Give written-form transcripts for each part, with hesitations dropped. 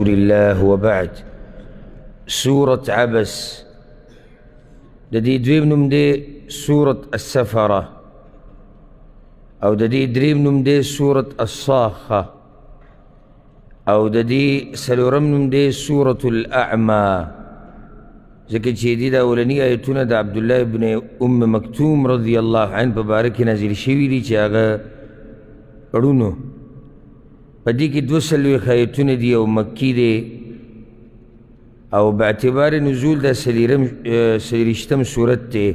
لله وبعد. سورة عبس ددي دویم نوم دی سورة السفرة، او ددي دریم نوم دی سورة الصاخة، او ددي سلورم نوم دی سورة الأعمى. ځکه چې دي دا اولني آیتونه د عبدالله ابن مکتوم رضی الله عنه په باره کې نازل شوي دي چې هغه ړونو په دې کې 240 آیتونه دي او مکي دی، او باعتبار نزول دا سلیرشتم صورت دی،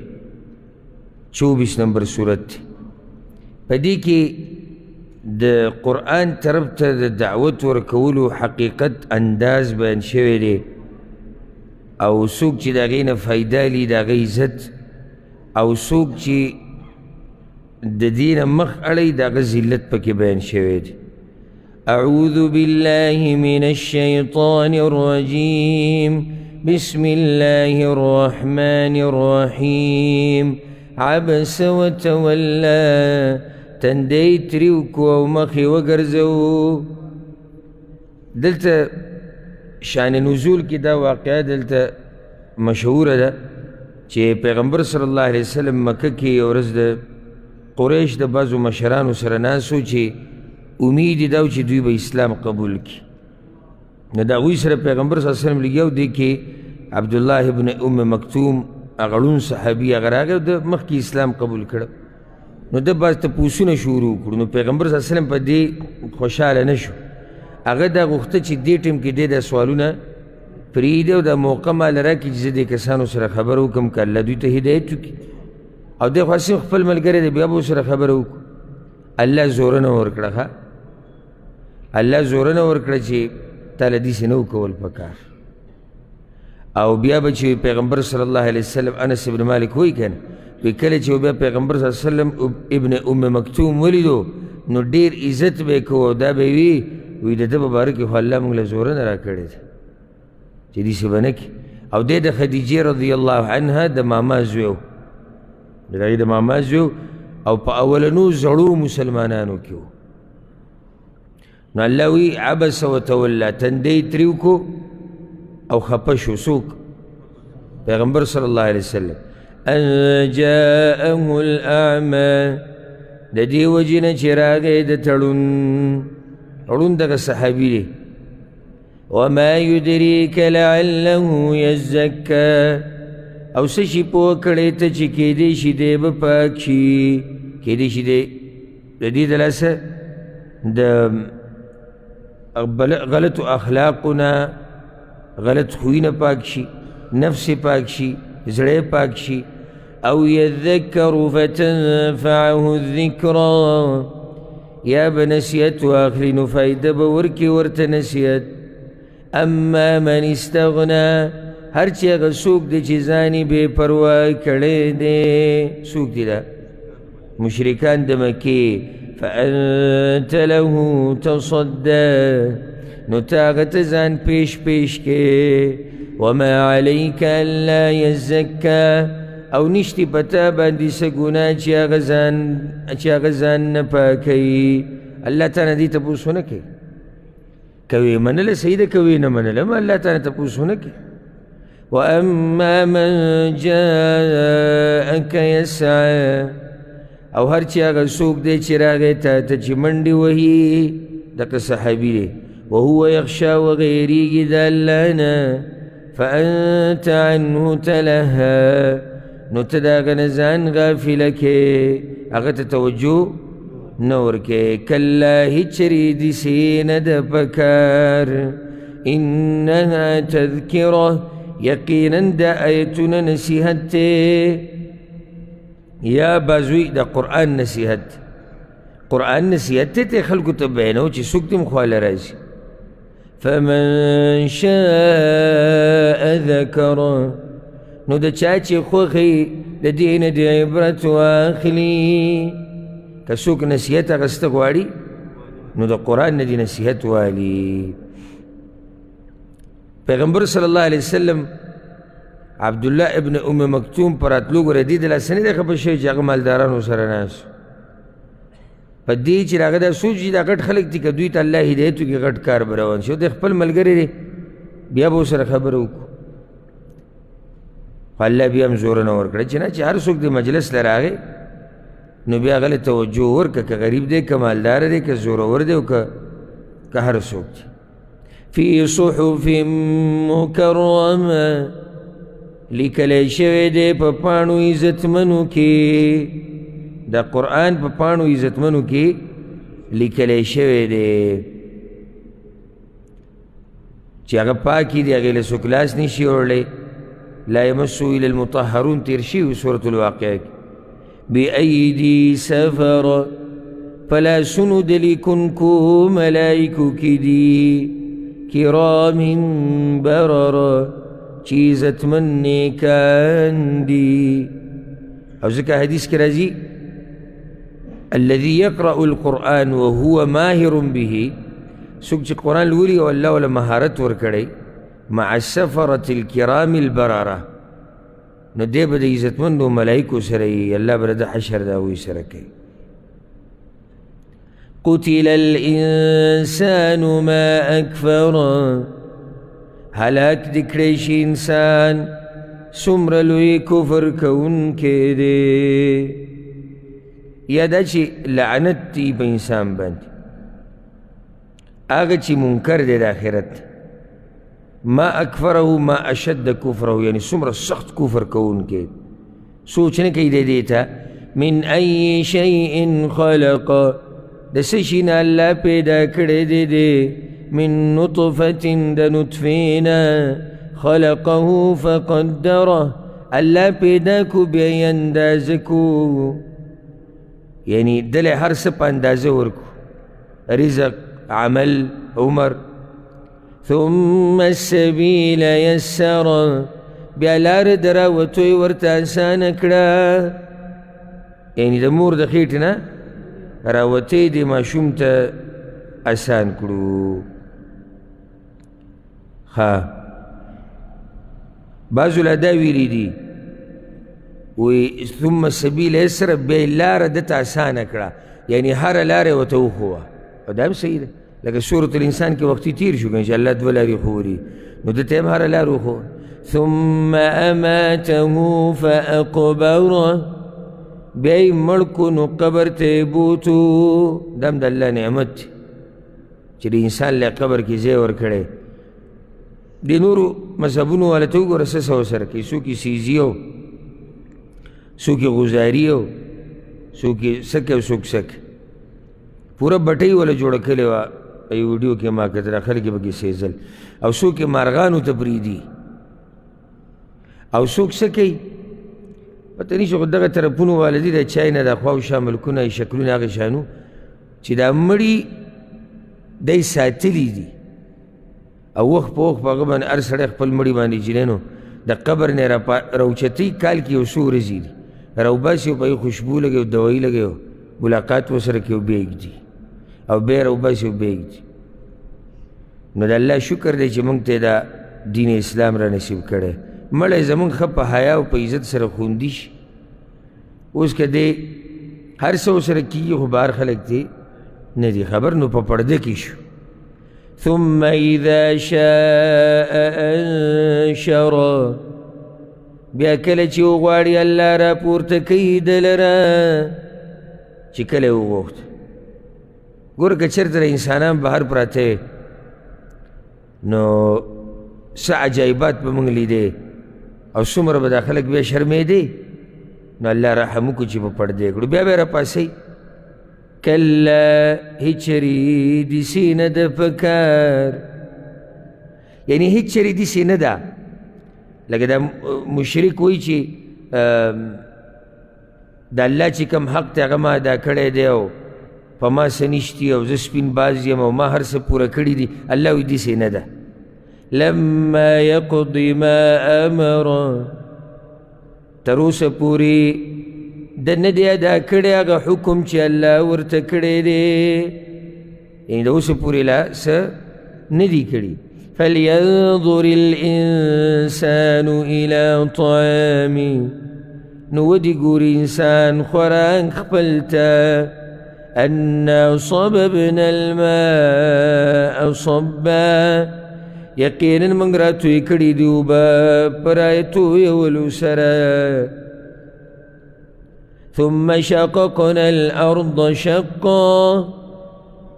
24 نمبر صورت دی. په دې کې د قرآن طرف ته د دعوت ورکولو حقیقت انداز بیان شوی دی، او څوک چې د هغې نه فایده لي د هغه عزت، او څوک چې د دې نه مخ اړوي د هغه ذلت پکې بیان شوی دی. أعوذ بالله من الشيطان الرجيم. بسم الله الرحمن الرحيم. عبس وتولى تندی تریوکو او مخی وگرزو. دلتا شان نزول کی دا واقعه دلتا مشهور ده چې پیغمبر صلی الله علیه وسلم مکه کې ورځ د قریش د بعضو مشرانو سره ناسو چې امید دا چې دوی به اسلام قبول کی. نو د هغوی سره پیغمبر صلی الله علیه وسلم لګیا و. دې کې عبدالله ابن مکتوم هغه ړوند صحابي هغه راغی د مخکې اسلام قبول کړه. نو ده بعض تپوسونه شروع کړو. نو پیغمبر صلی الله علیه وسلم په دې خوشحاله نه شو. هغه دا غوښته چې دې ټیم کې دې دا سوالونه پرېږدي او دا موقع ماله راکړي چې زه دې کسانو سره خبره وکړم که الله دوی ته هدایت وکړي. او دی خو هسې خپل ملګری دی بیا به ورسره خبره وکړو. الله زورنه ورکړه ښه، الله زورنه ورکړه چې تاله داسې نه وکول پکار. او بیا به چې پیغمبر صلی الله علیه وسلم انس ابن مالک وایي که نه، وایي کله چې بیا پیغمبر صلی الله علیه وسلم ابن مکتوم ولیدو نو ډېر عزت به یې کوو. دا به وي وایي د ده په باره کې خو الله موږ له زورنه راکړې ده چې داسې به نه کړي. او دی د خدیجې رضی الله عنها د ماما زوی و، د هغې د ماما زوی و، او په اولنو زړو مسلمانانو کې و. نو الله وی عبس وتولى تندی تریوکو او خپه شو. څوک؟ پیغمبر صلی الله علیه وسلم. ان جاءه الاعمى د دې وجې نه چې راغی د ړوند دغه صحابي دی. وما يدريك لعله يزكى او څه شي پوه کړی ته چې کیدی شي دی به پاک شي، کیدی شي دی د دې د لاسه د غلط اخلاقنا غلط خوینه پاک شي، نفس پاک شي، زړه پاک شي. او يذكر فتنفعه الذكرى یا به نصیحت واخلي نو فایده به ورکړي ورته نصیحت. اما من استغنا هر چې هغه څوک دی چې ځان یې بې پروا کړی دی. څوک دی دا؟ مشرکان د مکې. فانت له تصدى نو ته هغه ته ځان پیش کې. وما عليك الا يزكى او نشتی په تا باندې څه ګناه چې هغه ځان نه پاکوي. الله تعالی دې تپوس ونه کوي، کوي منله صحیح ده، کوي نه منله هم الله تعالی تپوس ونه کوي. واما من جاءك يسعى او هر چې هغه څوک دی چې راغی تا ته چې منډې وهي، دغه صحابي دی. وهو يخشى وغیریږي د الله نه. فانت عنه تلهى نو ته د هغه نه ځان غافله کې، هغه ته توجه نه ورکې. کله هېڅ چېرې داسې نه ده پکار. انها تذکره یقینا دا آیتونه نصیحت دی، یا بعضوی د قرآن نصیحت. قرآن نصیحت دی ته خلکو ته بیانو چې څوک دې مخواله راځي. فمن شاء ذکره نو د چا چې خوښي د دې نه د عبرت واخلي. که څوک نصیحت اخیسته غواړي نو د قرآن نه دې نصیحت والي. پیغمبر صلی الله علیه وسلم عبدالله ابن مکتوم پر راتلو ګوره دې د لاسه نه دی خفه شوی چې هغه مالدارانو سره ناست په دې چې هغه دا سوچ چې دا غټ خلک دي که دوی ته الله هدایت وکړي غټ کار به روان شي. د خپل ملګری دی بیا به ورسره خبره وکړو. خو الله بیا هم زوره نه ورکړه چې نه چې هر څوک د مجلس له راغی نو بیا هغه له توجه ورکړه که غریب دی که مالدار دی که زورور دی او که هر څوک دی. فی صحف مکرمه لیکلی شوی دی په پاڼو عزتمنو کې، د قرآن په پاڼو عزتمنو کې لیکلی شوی دی چې هغه پاکي دی، هغې له څوک لاس نشي وړلی. لا یمسو الا المطهرون تیر شوي سورة الواقعه کې. بأیدي سفر په لاسونو د لیکونکو ملایکو کې دي، کرام برره چې عزتمن نیکان دي. او ځکه حدیث کې راځي الذي يقرأ القرآن وهو ماهر به، څوک چې قرآن لولي او الله وله مهارت ورکړی مع السفرة الكرام البرره، نو دی به د عزتمندو ملایکو سره یي، الله به د حشر د هغوی سره کوي. قتل الانسان ما اکفره، هلاک دې کړی شي انسان څومره لوی کفر کوونکی دی. یا دا چې لعنت دی په انسان باندې هغه چې منکر دی د آخرت، ما اکفره ما اشد کفره، یعنی څومره سخت کفر کوونکی. سوچ نه کوي دی ته من ای شیء خلق، د څه شي نه الله پیدا کړی دی. من نطفة د نطفې نه، خلقه فقدره، الله پیدا کو بیا یې اندازه کو، یعنی دله هر څه په اندازه ورکو، رزق، عمل، عمر. ثم السبیل یسره، بیا لار د راوتو یې ورته اسانه کړه، یعنی د مور د خېټې نه راوتی دې ماشوم ته اسان کړو. بعضو لا دا ویلی دي وی ثم السبیل یسره، بیا یې لاره دته اسانه کړه، یعنی هره لاره یې ورته وښوه. او دا هم صحیح ده، لکه سورة الانسان کې وختي تیر شو که الله دوه لارې ښوري، نو دته هم هره لاره وښوه. ثم اماته فاقبره، بیا یې مړ کو نو قبر ته یې بوتو. دا هم د الله نعمت دی چې د انسان له قبر کې ځای ورکړی. د نورو مذهبونو والا ته وګوره څه څه ورسره کوي، څوک یې سیزي او څوک یې غزاري او څوک یې څه کوي او څوک څه کوي. پوره بټۍ والا جوړه کړې وه په یو ویډیو کې ما کتله، خلک یې پکې سیزل، او څوک یې مارغانو ته پرېږدي او څوک څه کوي پته نشي. خو دغه طرفونو والا دي د چای نه د خوا و شا ملکونه یې شکلونه هغې شانو چې دا مړي دی ساتلي دي، او وخت په وخت په هغه باندې هر سړی خپل مړي باندې جنۍ نو د قبر نه راوچتوي. کال کې یو څو ورځې دي راوباسي او په یې خوشبو لګوي او دوایي لګوي او ملاقات ورسره کوي او بیا یې ږدي او بیا یې راوباسي او بیا یې ږدي. نو د الله شکر دی چې موږ ته دا دین اسلام را نصیب کړی. مړی زموږ ښه په حیا او په عزت سره خوندي شي. اوس که دی هر څه ورسره کېږي خو بهر خلک دی نه دي خبر، نو په پرده کې شو. ثم اذا شاء انشره، بیا کله چې وغواړي الله را پورته کوي د لره، چې کله یې وغوښت. ګوره که چېرته د انسانان بهر پراته نو څه عجایبات به موږ لیدې او څومره به دا خلک بیا شرمېدې. نو الله رحم وکړو چې په پردې کړو. بیا به یې راپاسئ کله هیڅ چېرې داسې نه ده پکار، یعنی هیڅ چېرې داسې نه ده. لکه دا مشرک وایي چې د الله چې کوم حق دی هغه ما ادا کړی دی او په ما څه نشتي او زه سپین باز یم او ما هر څه پوره کړي دي. الله وایي داسې نه ده. لما یقضي ما امره، تر اوسه پورې د نه دی ادا کړی هغه حکم چې الله ورته کړی دی، یعنې د اوسه پورې لا څه نه دي کړي. فلینظر الانسان الى طعامه، نو ودې ګوري انسان خوراک خپل ته، أنا صببنا الماء صبا یقینا منگ را توی کڑی دیوبا پرای توی ولو سرا ثم شققنا الأرض شقا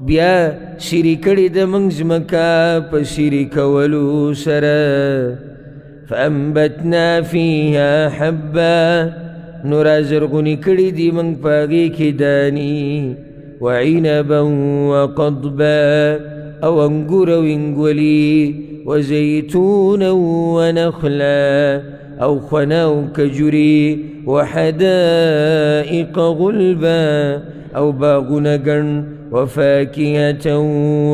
بیا سیری کڑی د منگ زمکا پا سیری کولو سرا فأنبتنا فيها حبا نورا زرغنی کڑی دی منگ پاگی کی دانی وعنبا وقضبا او انگور و انگولی وزيتونا ونخلا او خنا كجري وحدائق غلبا او باغنا قرن وفاكهة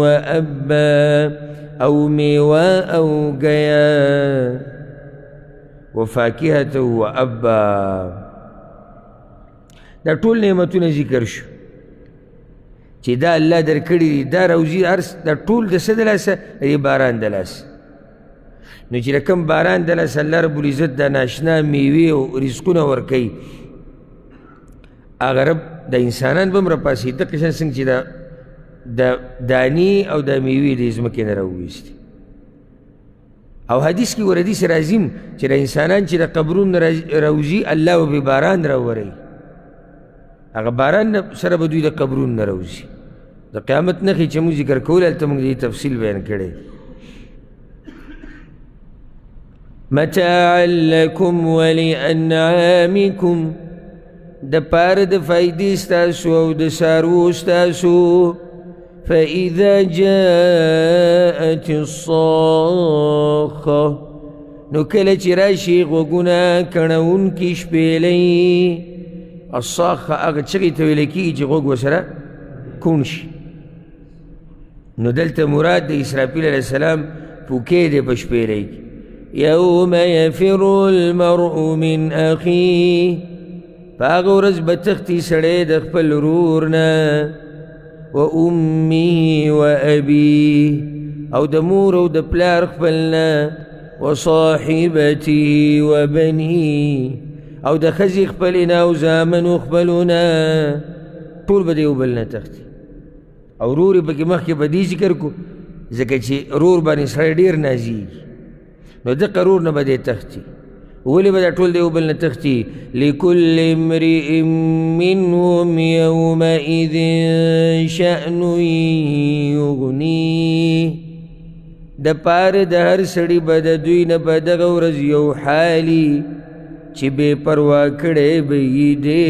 وأبا او ميوا او قيا وفاكهة وأبا دا طول نعمتون ذکر شو چې دا الله در کړي دا روزي ارس دا ټول د څه د لاسه د باران د لاسه نو چې کوم باران د لاسه الله رب العزت دا ناشنا میوې او رزقونه ورکوي هغه رب د انسانان به هم راپاسي دقه شان څنګه چې د دانې او د میوې د ځمکې نه راوویستې او حدیث کې ور حدیث راځي چې د انسانان چې د قبرونو راوځي الله به باران راوروي هغه باران سره به دوی د قبرونو نه راوځي د قیامت نښې چې موږ ذکر کول هلته موږ د تفصیل بیان کړی متاعا لکم ولانعامکم د پاره د فایدې ستاسو او د څاروو ستاسو فاذا جاءت الصاخه نو کله چې راشي غوږونه کڼونکي شپېلۍ الصاخه هغه چغې ته ویل کېږي چې غوږ ورسره کوڼ شي نو دلته مراد د اسرافیل علیه السلام پوکې دی په شپېلۍ کې یوم یفر المرء من اخیه په هغه ورځ به تښتي سړی د خپل ورور نه و امه و ابیه او د مور او د پلار خپل نه و صاحبته و بنیه او د ښځې خپلې نه او زامنو خپلو نه ټول به د یو بل نه تښتي او ورور یې پکې مخکې به دې ذکر کړو ځکه چې ورور باندې سړی ډېر نازېږي نو دقه ورور نه به دې تښتي ولې به دا ټول د یو بل نه تښتي لکل امرئ منهم یومئذ شأن یغنیه د پاره د هر سړي به د دوی نه په دغه ورځ یو حالي چې بې پروا کړی به یې دی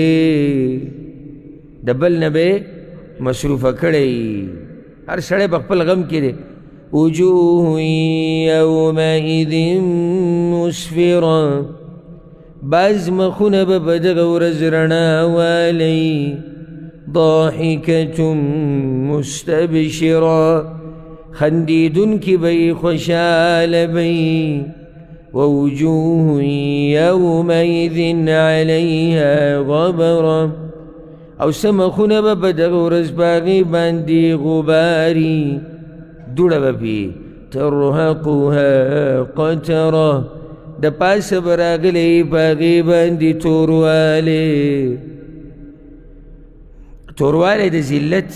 د بل نه به مصروفه کړی هر سړی په خپل غم کې دی وجوه یومئذ مسفره بعض مخونه به په دغه ورځ رڼا والی ضاحکة مستبشره خندیدونکي به یې خوشحاله به یې ووجوه يومئذ عليها غبرة او سمخونه به په دغه ورځ په هغې باندې غباري دوړه به پې ترهقها قتره د پاسه به راغلی په هغې باندې توروالی د ذلت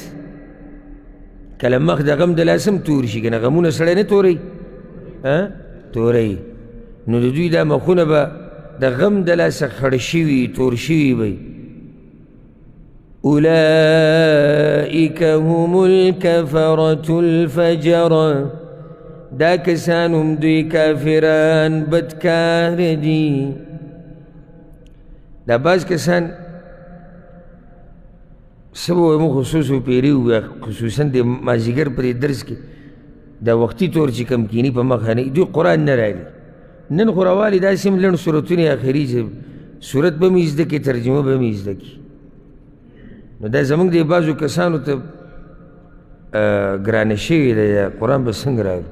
کله مخ د غم د لاسه هم تور شي که نه غمونه سړی نه توروي توروي نو د دوی دا مخونه به د غم د لاسه خړ شوي تور شوي به اولئک هم الکفرة الفجرة دا کسان هم دوی کافران بدکار دي دا بعض کسان سبو مو خصوصو پیری ویا خصوصا د مازدیګر په درس کې دا وختي طور چې کم کینی په مخ نه دوی قرآن نه راغلي نن خو راوالي داسې هم لنډ صورتونه اخري چې صورت به مې زده کړي ترجمه به مې زده کړي نو دا زموږ د بعضو کسانو ته ګرانه شوې ده قرآن به څنګه راغلي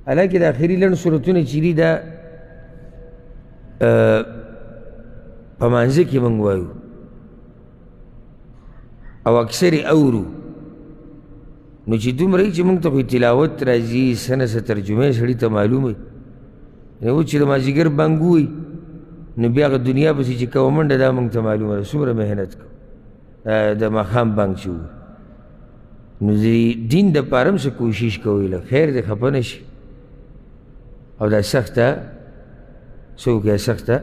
حالانکې د اخري لنډ صورتونه چې دي دا په مانځه کې موږ وایو او اکثر اورو نو چې دومره چې موږ ته خو تلاوت راځي څه نه څه ترجمه سړي ته معلوم وي اوس چې د مازدیګر بانګ ووایي نو بیا هغه دنیا پسې چې کومه منډه دا موږ ته معلومه ده څومره محنت کوو د ماښام بانګ چې و نو د دین دپاره هم څه کوشش کوئ لږ خیر دی خفه نه شي او دا سخته څه وکړه سخته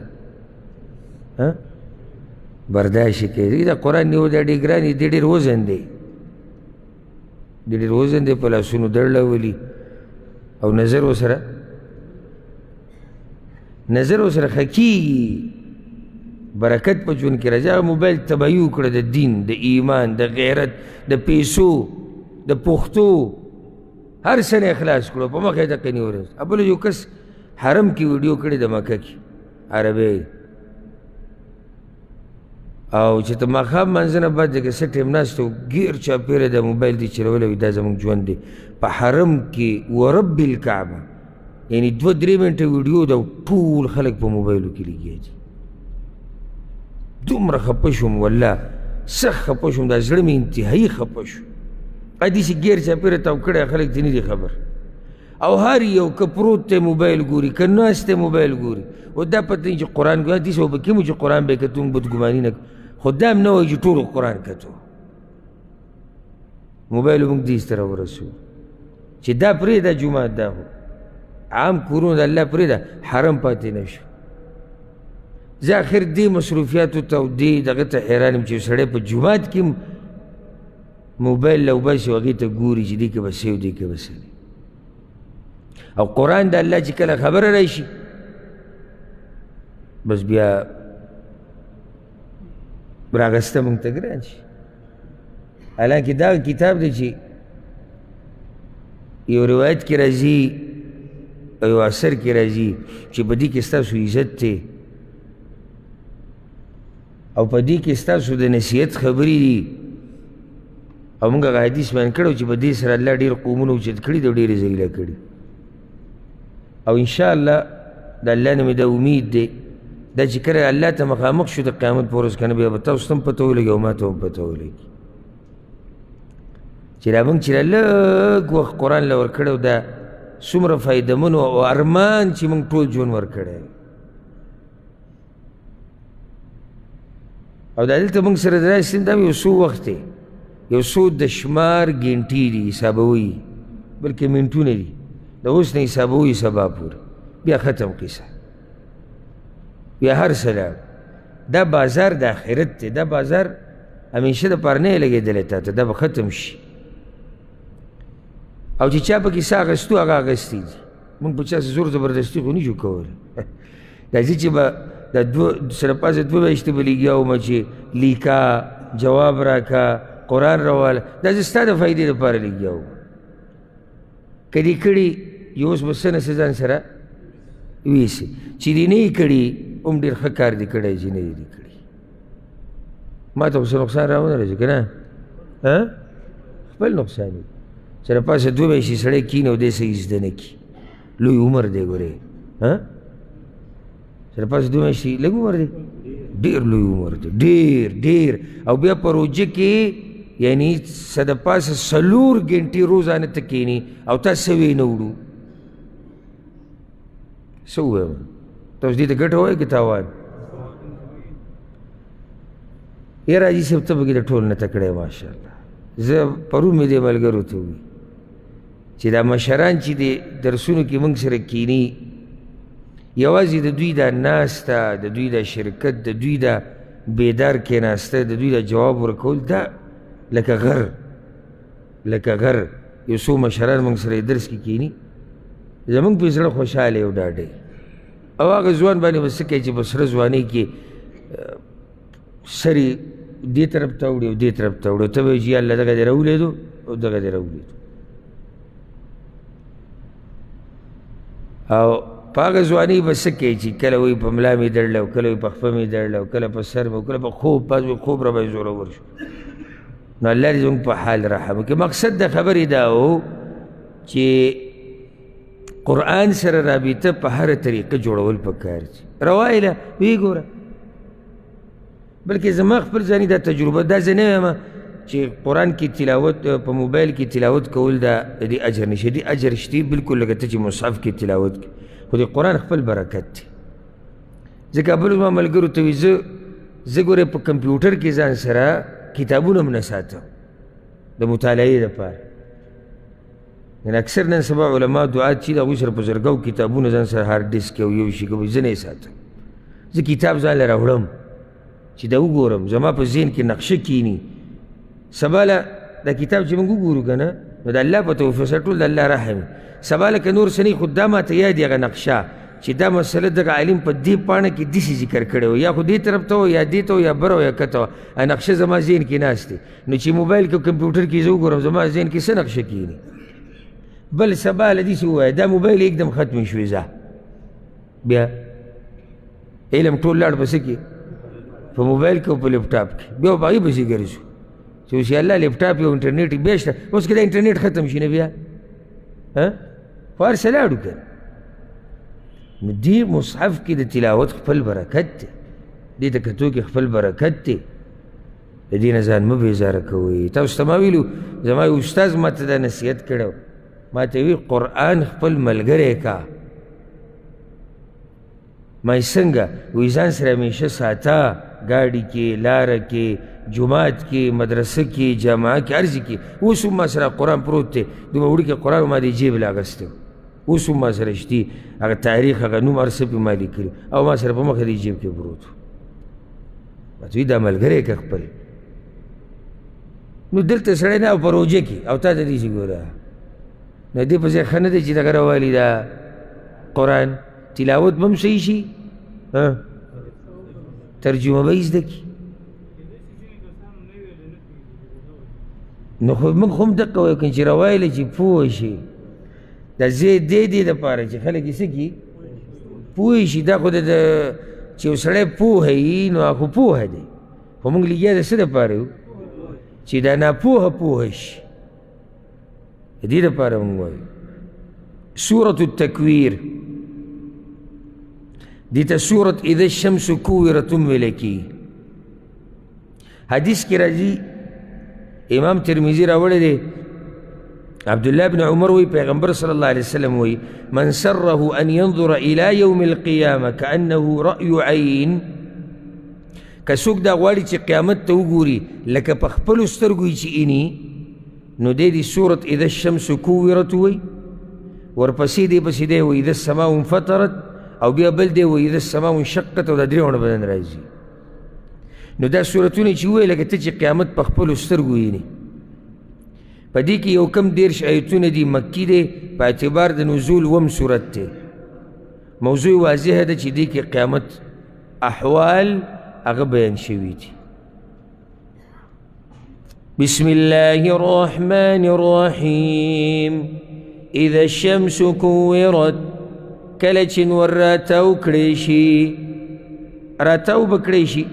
برداشت یې کوي دا قرآن نیو دا ډېر ګران دی ډېر وزن دی ډېر وزن دی په لاسونو دړ ولي او نظر ورسره ښه کېږي برکت په ژوند کې راځي هغه موبایل تباهي وکړه د دین د ایمان د غیرت د پیسو د پښتو هر څه نه اخلاص کړو په مخ یې دقه نیولې بل یو کس حرم کې ویډیو کړې د مکه کې عربی او چې ته ماښام لمانځه نه بعد دغه څه ټیم ناست و ګیر چاپېره د موبایل دې چلولی وي دا زموږ ژوند دی په حرم کې ورب الکعبه یعنې 2-3 منټه ویډیو ده ټول خلک په موبایلو کې لګیا دي دومره خفه شوم والله سخت خفه شوم دا زړه مې انتهایي خفه شو داسې ګیر چاپېره تاو کړی خلک دې نه دي خبر او هر یو که پروت دی موبایل ګوري که ناست دی موبایل ګوري و دا پته نه چې قرآن ګوري داسې به کې مو چې قرآن به یې کتو موږ بدګماني نه خو دا هم نه وایي چې ټولو قرآن کتو موبایل موږ دې سره ورسو چې دا پرېږده جومات دا خو عام کورونه د الله پرېږده حرم پاتې نه شو زه آخر دې مصروفیاتو ته او دې دغه ته حیران یم چې سړی په جومات کې موبایل راوباسي او هغې ته ګوري چې دې کې به څه او دې کې به څه او قرآن د الله چې کله خبره راشي بس بیا راغسته مونږ ته ګران شي حالانکې دا کتاب دی چې یو روایت کې راځي او یو اثر کې راځي چې په دې کې ستاسو عزت دی او په دې کې ستاسو د نصیحت خبرې دي او موږ هغه حدیث بیان کړی چې په دې سره الله ډېر قومونه اوچت کړي دي او ډېرې ذلیله کړي او انشاءالله د الله نه مې دا امید دی دا چې کله الله ته مخامخ شو د قیامت په ورځ که نه بیا به تاسو ته هم پته ولګي او ما ته هم پته ولګي چې دا موږ چې دا لږ وخت قرآن له ورکړی او دا څومره فایدهمن او ارمان چې موږ ټول ژوند ورکړی او دا دلته موږ سره دراسي دا یو څو وخت دی یو څو د شمار ګنټې دي حسابوي بلکې منټونه دي د اوس نه حسابوي سبا پورې بیا ختم قصه بیا هر سلام دا بازار د آخرت دی دا بازار همیشه دپاره نه یې لګېدلی تا ته دا به ختم شي او چې چا پکې څه اخیستو هغه اخیستی دي موږ په چا زور زبردستي خو نه شو کولی راځي چې به دا سره پاسه 2 میاشتې به لګیا ومه چې لیکا جواب راکا قرآن راواله دا زه ستا د فایدې دپاره لګیا وم که دې کړي یو اوس به څه نه څه ځان سره ویسې چې دې نه یې کړي هم ډېر ښه کار دې کړی چې نه یې دې کړي ما ته خو څه نقصان را ونه رسي که نه خپل نقصان وي سره پاسه 2 میاشتې سړی کښېني او دې څه زده نه کړي لوی عمر دی ګورې سره پاسه 2 میاشتې لږ عمر دی ډېر لوی عمر دی ډېر او بیا په روژه کې یعنی څه د پاسه 4 ګنټې روزانه ته کښېني او تا څه ویې نه وړو څه ووایم تاسو دې ته ګټه وایي که تاوان یاره حاجي صاحب ته پکې د ټول نه تکړی ماشاءالله زه پرون مې دې ملګرو ته ووي چې دا مشران چې د درسونو کې موږ سره کښېني یوازې د دوی دا ناسته د دوی دا شرکت د دوی دا بیدار کېناسته د دوی دا جواب ورکول دا لکه غر یو څو مشران موږ سره درس کې کښېني زموږ په زړه خوشحاله او ډاډی او هغه ځوان باندې به څه کوي چې په سره ځوانۍ کې سر یې دې طرف ته وړي او دې طرف ته وړي ته به وایي چې الله دغه دې راولیدو او دغه دې راولیدو او په هغه ځوانۍ به څه کوي چې کله وایي په ملا مې دړله او کله وایي په خپه مې دړله او کله په سر مې او کله په خوب بعض وایي خوب راباندې زورور شو نو الله دې زموږ په حال رحم وکړي مقصد د خبرې دا و چې قرآن سره رابطه په هره طریقه جوړول پکار دي روایله ویې ګوره بلکې زما خپل ځاني دا تجربه دا زه نه وایم چې قرآن کې تلاوت په موبایل کې تلاوت کول دا دې اجر نشي دې اجر شته بلکل لکه ته چې مصحف کې تلاوت کوي خو د قرآن خپل برکت دی ځکه بل زما ملګرو ته وایي زه ګورې په کمپیوټر کې ځان سره کتابونه هم نه ساته د مطالعې دپاره. یعنې اکثر نن سبا علما دعات چې د هغوی سره په زرګو کتابونه ځان سره هارډ ډسک او یو شي کوي، زه نه یې ساتم. زه کتاب ځان له راوړم چې دا وګورم، زما په ذهن کې نقشه کینی. سبا له دا کتاب چې موږ وګورو که نه نو د الله په توفیق سره ټول د الله رحم. سبا لکه نور څه نه خو دا ماته یاد یې هغه نقشه چې دا مسله دغه عالم په دې پاڼه کې داسې ذکر کړی و، یا خو دې طرف ته و یا دې ته و یا بره و یا کته و، نقشه زما ذهن کې ناست دی. نو چې موبایل کې کمپیوټر کې زه وګورم زما ذهن کې څه نقشه کینی. بل سبا له داسې ووایه دا موبایل یکدم ختم شوې ځه بیا علم ټول لاړ په څه کې په موبایل کې او په لیپټاپ کې، بیا په هغې پسې ګرځو چې اوس الله لیپټاپ یو انټرنیټ بیا شته. اوس که دا انټرنیټ ختم شي نه بیا خو هر څه لاړو که نو دې مصحف کې د تلاوت خپل برکت دی، دې ته کتو کې خپل برکت دی. د دې نه ځان مه بېزاره کوئ. تاسو ته ما ویلو زما یو استاذ ما ته دا نصیحت کړی و، ما ته وی قرآن خپل ملګری کا. ما یې څنګه؟ وایي ځان سره همیشه ساته، ګاډي کې، لاره کې، جومات کې، مدرسه کې، جامعه کې، هر ځای کې. اوس هم ما سره قرآن پروت دی، دومره وړوکی قرآن ما دې جیب له اخیستی و، اوس هم ما سره شتي، هغه تاریخ هغه نوم هر څه پې ما لیکلي او ما سره په مخه دې جیب کې پروت و. ما ته وایي دا ملګری که خپل. نو دلته سړی نه او په روژه کې او تا ته داسې ګوره نو دې په ځای ښه نه دی چې دغه راوالي دا قرآن تلاوت به هم صحیح شي، ترجمه به یې زده کړي. نو خو موږ خو هم دقه وایو که چې راوایله چې پوه شي دا زه دې دپاره چې خلک یې څه کړي پوه شي. دا خو د چې یو سړی پوهه وي نو هغه خو پوهه دی، خو موږ لګیا د څه دپاره یو چې دا ناپوهه پوهه شي. د دې دپاره موږ وایو. سورة التکویر دې ته سورة اذا الشمس کوورت هم ویلی کېږي. حدیث کې راځي، امام ترمذي راوړی دی، عبدالله بن عمر وی پیغمبر صلی الله علیه وسلم وی من سره ان ينظر الى يوم القيامه كانه رأي عين. که څوک دا غواړي چې قیامت ته وګوري لکه په خپلو سترګو یې چې ایني نو دی دې سورت اذا الشمس کوورت وی. ورپسې دی پسې دی وی اذا السماء انفطرت، او بیا بل دی وی اذا السماء انشقت، او دا درېونه بدن راځي. نو دا سورتونه چې ووایي لکه ته چې قیامت په خپلو سترګو وینې. په دې کې یو کم 13 آیتونه دي، مکي دی، په اعتبار د نزول وم صورت دی. موضوع واضحه ده چې دې کې قیامت احوال هغه بیان شوي دي. بسم الله الرحمن الرحیم اذا الشمس کوورت. کله چې نور راتاو کړی شي، راتاو به کړی شي،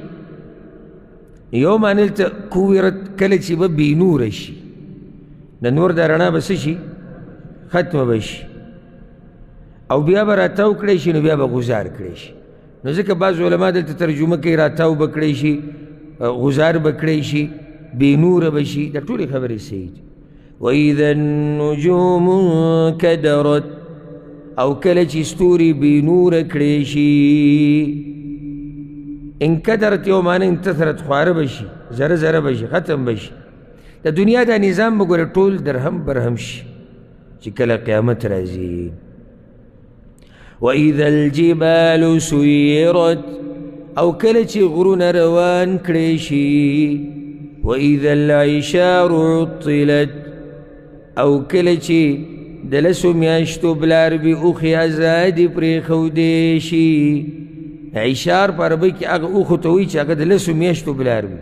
یو معنی دلته کوورت کله چې به بې نوره شي، د نور دا رڼا به څه شي ختمه به شي، او بیا به راتاو کړی شي نو بیا به غزار کړی شي. نو ځکه بعض علما دلته ترجمه کوي راتاو به کړی شي، غزار به کړی شي، بې نوره به شي. دا ټولې خبرې صحیح دي. وإذا النجوم انکدرت، او کله چې ستوري بې نوره کړی شي. انکدرت یو معنی انتثرت، خواره به شي، زره زره به شي، ختم به شي. د دنیا دا نظام به ګوره ټول درهم برهم شي چې کله قیامت راځي. وإذا الجبال سيرت، او کله چې غرونه روان کړی شي. وإذا العشار عطلت، او کله چې د لسو میاشتو بلاربې اوښې ازادې پرېښودې شي. عشار په عربۍ کې هغه اوښو ته وایي چې هغه د لسو میاشتو بلاربې،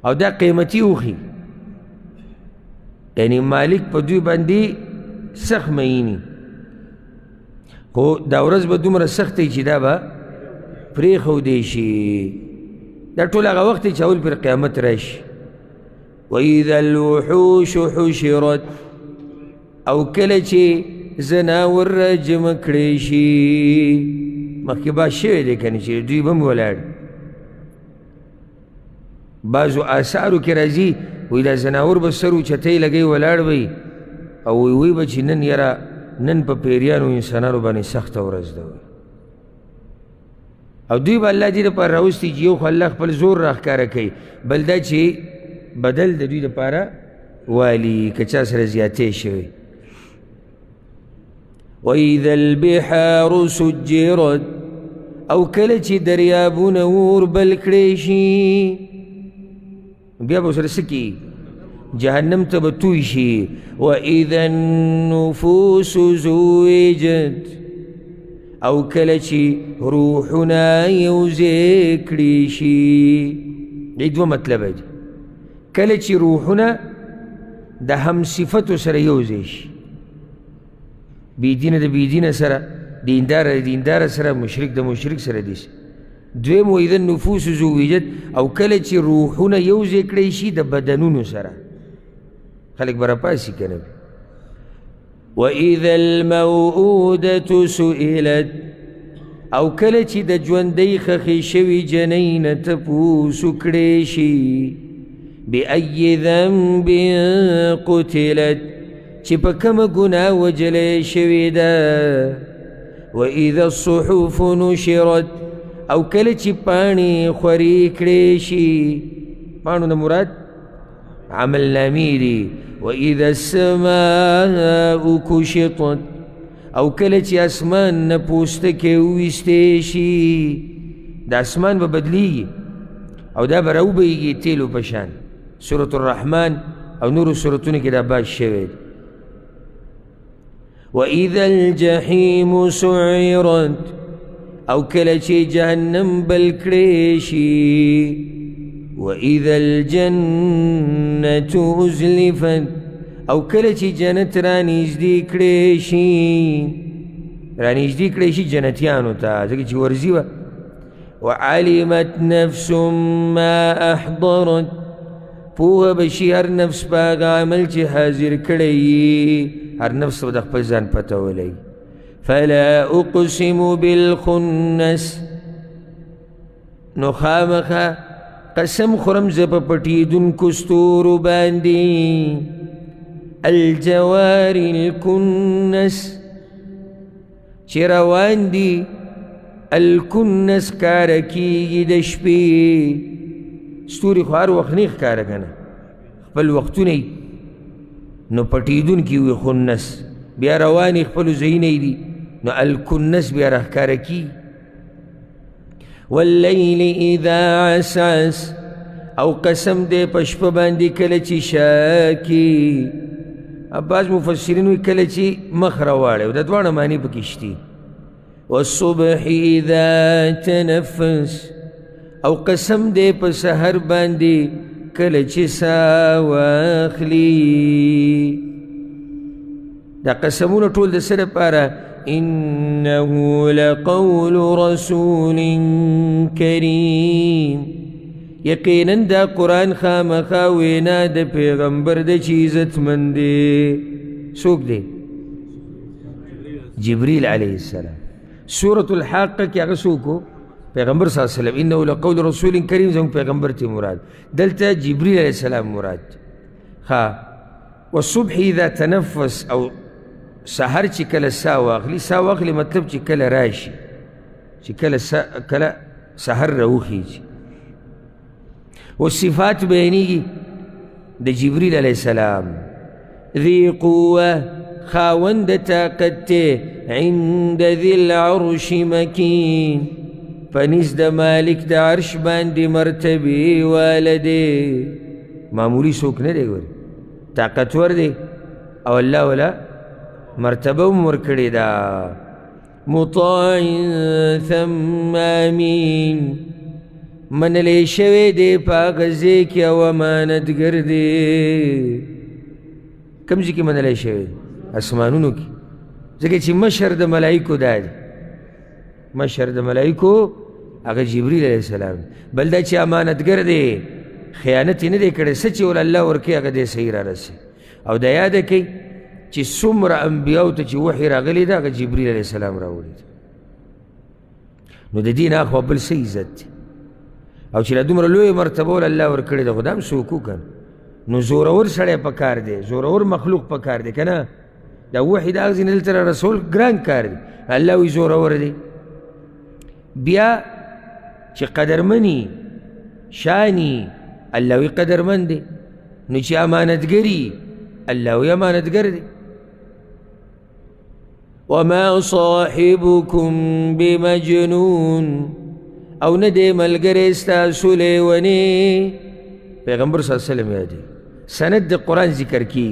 او دا قیمتي اوښي، یعنی مالک په دوی باندې سخت میني، خو دا ورځ به دومره سخت وي چې دا به پرېښودی شي. دا ټول هغه وخت دی چې اول پر قیامت راشي. وإذا الوحوش حشرت، او کله چې زناور را جمع کړی شي. مخکې بحث شوی دی که نه چې دوی به هم ولاړ. بعضو آثارو کې راځي وایي دا زناور به سر اوچتۍ لګوي ولاړ وی، او وی به چې نن یاره نن په پیریانو انسانانو باندې سخته ورځ ده. او دوی به الله دې دپاره راوستي چې یو خو الله خپل زور راښکاره کوي بل دا چې بدل د دوی دپاره والي که چا سره زیاتې شوی. وإذا البحار سجرت او کله چې دریابونه اور بل کړی شي بیا به ورسره څه کېږي جهنم ته به توی شي. وإذا النفوس زوجت او کله چې روحونه یوځای کړي شي. دې دوه مطلبه دي. کله چې روحونه د هم صفتو سره یوځای شي بېدینه د بېدینه سره دینداره د دینداره سره مشرک د مشرک سره دي. دویم وإذا النفوس زوجت او کله چې روحونه یوځای کړی شي د بدنونو سره خلک به راپاسي که نه. وإذا الموءودة سئلت او کله چې د ژوندۍ خښې شوي جنۍ نه تپوس وکړی شي بأي ذنب قتلت چې په کومه ګناه وجلی شوې ده. وإذا الصحف نشرت او کله چې پاڼې خورې کړې شي پاڼو نه مراد عملنامې دي. وإذا السماء كشطت او کله چې اسمان نه پوستکی وویستې شي د اسمان به بدلیږي او دا به راوبهیږي تیلو په شان. سورة الرحمن او نورو سورتونو کې دا باد شوی دی. وإذا الجحيم سعرت او کله چې جهنم بل کړی شي. وإذا الجنة أزلفت او کله چې جنت رانږدې کړی شي رانږدې کړی شي جنتیانو ته ځکه چې ورځي وه. وعلمت نفس ما أحضرت پوهه به شي هر نفس په هغه عمل چې حاضر کړی هر نفس به د خپل ځان پته ولګي. فلا أقسم بالخنس نو خامخه قسم خورم زه په پټېدونکو ستورو باندې. الجوار الکنس چې روان دي الکنس کاره کېږي د شپې ستوري خو هر وخت نه ښکاره که نه خپل وختونه یي نو پټېدونکي وي خنس بیا روانې خپلو ځایونه دي نو الکنس بیا راښکاره کېږي. واللیل اذا عسعس او قسم دی په شپه باندې کله چې شاکي. بعض مفسرین وایي کله چې مخ راواړی او د دواړه معنی پکې شتي. والصبح اذا تنفس او قسم دی په سحر باندې کله چې سا واخلي. دا قسمونه ټول د څه دپاره إنه لقول رسول کریم یقینا دا قرآن خامخا وینا د پیغمبر د چې عزتمند دی. څوک دی؟ جبریل علیه السلام. سورة الحاقه کې هغه څوک و؟ پیغمبر صلی الله علیه وسلم. انه لقول رسول کریم زموږ پیغمبر ته مراد دلته جبریل علیه السلام مراد. والصبح اذا تنفس او سحر چې کله سا واخلي مطلب چې کله راشي چې کله سحر راوخیږي. والصفات بیانیږي د جبریل علیه السلام. ذي قوة خاوند طاقت عند ذي العرش مکین پنیز د مالک د عرش باندې مرتبې والده. معمولی څوک نه دی ګورې طاقتور دی او الله ولا مرتبه هم ورکړې ده. مطاع ثم امین منلی شوی دی په هغه ځای کې او امانتګر دی. کوم ځای کې منلی شوی دی؟ اسمانونو کې ځکه چې مشر د ملایکو دا دی. مشر د ملایکو هغه جبریل علیه السلام بل دا چې امانتګر دی خیانت یې نه دی کړی څه چې ول الله ورکوي هغه دی صحیح را رسي. او دا یاده کوي چې څومره انبیاو ته چې وحي راغلی ده هغه جبریل علیه السلام راوړی ده. نو د دې نه اخوا بل څه عزت دی او چې لا دومره لویه مرتبه ول الله ورکړې ده خو دا هم څوک وکړه نو زورور سړی پکار دی زورور مخلوق پکار دی که نه دا وحي د هغه ځای نه دلته رسول ګران کار دی الله وایي زورور دی. بیا چې قدرمني شانی الله وی قدرمن دی، نو چې امانتګري الله وی امانتګر دی. وما صاحبكم بمجنون او نه دی ملګری ستاسو لیونی. پیغمبر صلی الله علیه وسلم یادوي سند د قرآن ذکر کی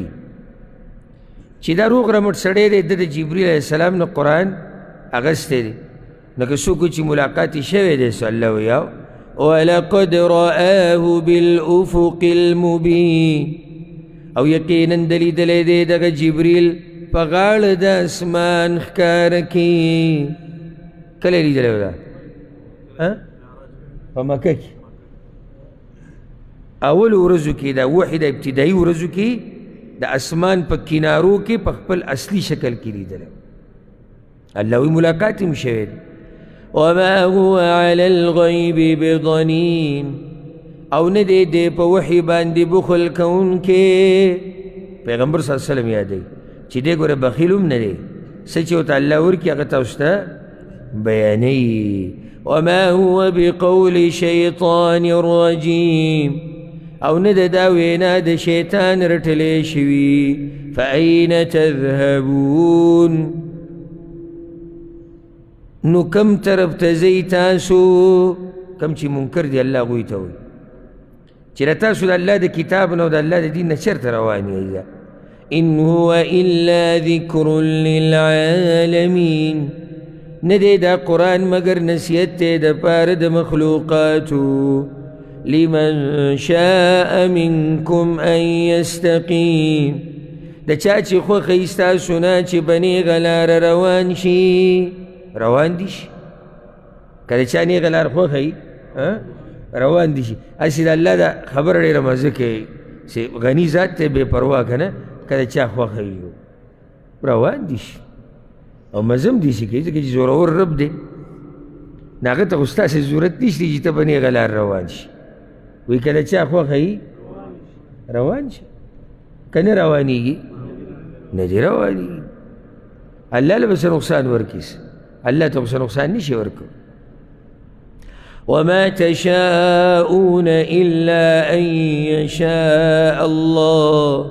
چې دا روغ رمټ سړی دی، د جبریل علیه السلام نه قرآن اغستی دی، نو که څوک چې ملاقات یې شوی دی سو الله ویاو ولقد رآه بالأفق المبين او یقینا دلیدلی دی دغه جبریل په غاړه د اسمان ښکاره کې. کله لیدلی و دا؟ په مکه کې اول ورځو کې دا وحی د ابتدایي ورځو کې د اسمان په کنارو کې په خپل اصلي شکل کې لیدلی. الله وی ملاقات هم شوی دی. وما هو على الغيب بضنين او نه دی دی په وحی باندې بخل کوونکی. پیغمبر صلی الله علیه وسلم یادوي چې دی ګوره بخیل هم نه دی، څه چې ورته الله ورکړي هغه تاسو ته بیانوي. وما هو بقول شيطان رجيم او نه د دا وینا د شیطان رټلی شوي. فأين تذهبون نو کم طرف ته ځئ تاسو؟ کم چې منکر دی الله هغوی ته وایي چې له تاسو د الله د کتاب نه او د الله د دین نه چېرته روان یې. إن هو إلا ذكر للعالمين نه دی دا قرآن مگر نصیحت دی د پاره د مخلوقاتو. لمن شاء منكم أن يستقيم د چا چې خوښه یې ستاسو نه چې بنېغه لاره روان شي، روان دي شي. که د چا نیغه لار خوښه یي روان دي شي. هسې د الله دا خبره ډېره مزه کوي چې غني ذات دی بې پروا که نه، که د چا خوښه یي روان دي شي او مزه هم دي شي کوي ځکه چې زورور رب دی، نو هغه ته خو ستاسې ضرورت نشته چې ته به نیغه لار روان شي. وایي که د چا خوښه یي روان شي، که نه روانېږي نه دې روانېږي. الله له به څه نقصان ورکړي، الله ته خو څه نقصان نشي ورکړو. وما تشاءون إلا أن يشاء الله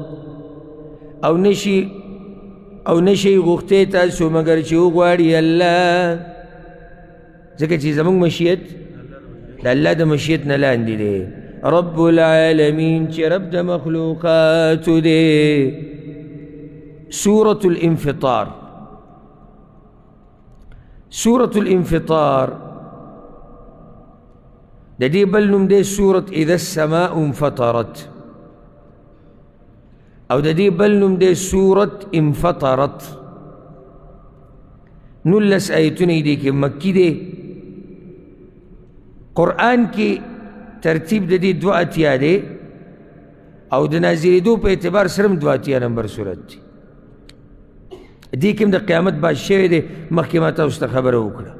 او نشي غوښتی تاسو مګر چې وغواړي الله، ځکه چې زموږ مشیت د الله د مشیت نه لاندې دی. رب العالمین چې رب د مخلوقاتو دی. سورة الانفطار. سورة الانفطار د دې بل نوم دی سورة اذا السماء انفطرت، او د دې بل نوم دی سورة انفطرت. 19 آیتونه دي کې مکی دی. قرآن کې ترتیب د دې 2 اتیا دی او د نازلېدو په اعتبار سره هم 2 اتیا نمبر صورت دی. دې کې هم د قیامت باز شوی دی، مخکې ما تاسو ته خبره وکړه.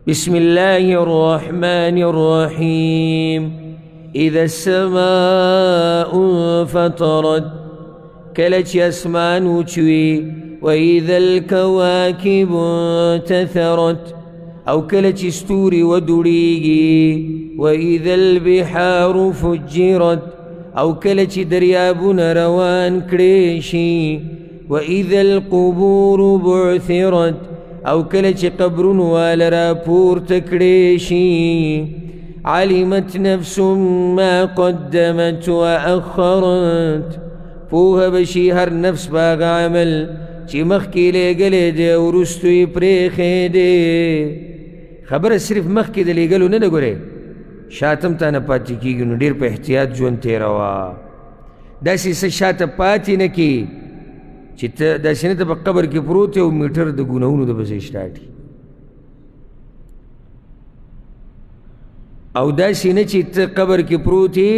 بسم الله الرحمن الرحيم إذا السماء انفطرت کله چې اسمان وچوي، وإذا الكواكب انتثرت او کله چې ستوري ودوړيږي، وإذا البحار فجرت او کله چې دریابونه روان کړي شي، وإذا القبور بعثرت او کله چې قبرونه والا راپورته کړي شي، علمت نفس ما قدمت وأخرت پوهه بشي هر نفس باغ عمل چې مخکې لېږلی دی او وروستو یې پرېښی دی. خبره صرف مخکې د لېږلو نه ده، ګورې شاته هم تا نه پاتې کېږي، نو ډېر په احتیاط ژوند تېروه. داسې څه شاته پاتې نه کړي چې ته داسې نه ته په قبر کې پروت یې او میټر د ګناهونو د پسې سټارټ او داسې نه چې ته قبر کې پروت یې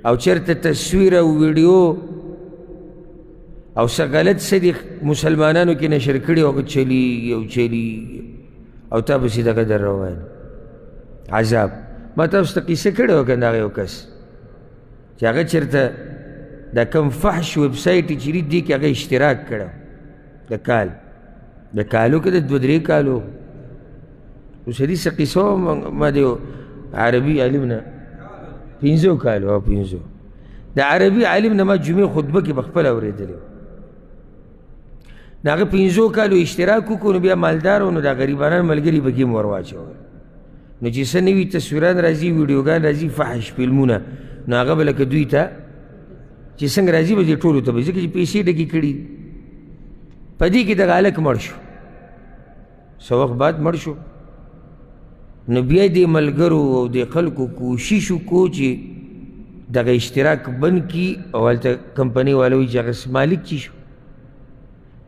او چېرته تصویر او ویډیو او څه غلط څه دي مسلمانانو کې نشر کړي او چلیږي او چلیږي او تا پسې دغه در روان عذاب. ما تاسو ته قصه کړې وه که نه هغه یو کس چې هغه چېرته دا کم فحش ویب سایټ چې دي کې هغه اشتراک کړی د کالو کې د 2-3 کالو اوس دې څه قصه وه ما د یو عربي عالم نه 15 کالو او 15 د عربي عالم نه ما جمعې خطبه کې به خپله اورېدلې وه نو هغه 15 کالو اشتراک وکړو نو بیا مالدار و نو دا غریبانان ملګري پکې م ور واچول نو چې څه نوي تصویران راځي ویډیوګان راځي فحش فلمونه نو هغه به لکه دوی ته چې څنګه راځي به دې ټولو ته به ځکه چې پیسې ډکې کړي په دې کې دغه هلک مړ شو څه وخت بعد مړ شو نو بیا دې ملګرو او دې خلکو کوشش وکړو چې دغه اشتراک بند کړي او هلته کمپنۍ والا وایي چې هغه مالک چې شو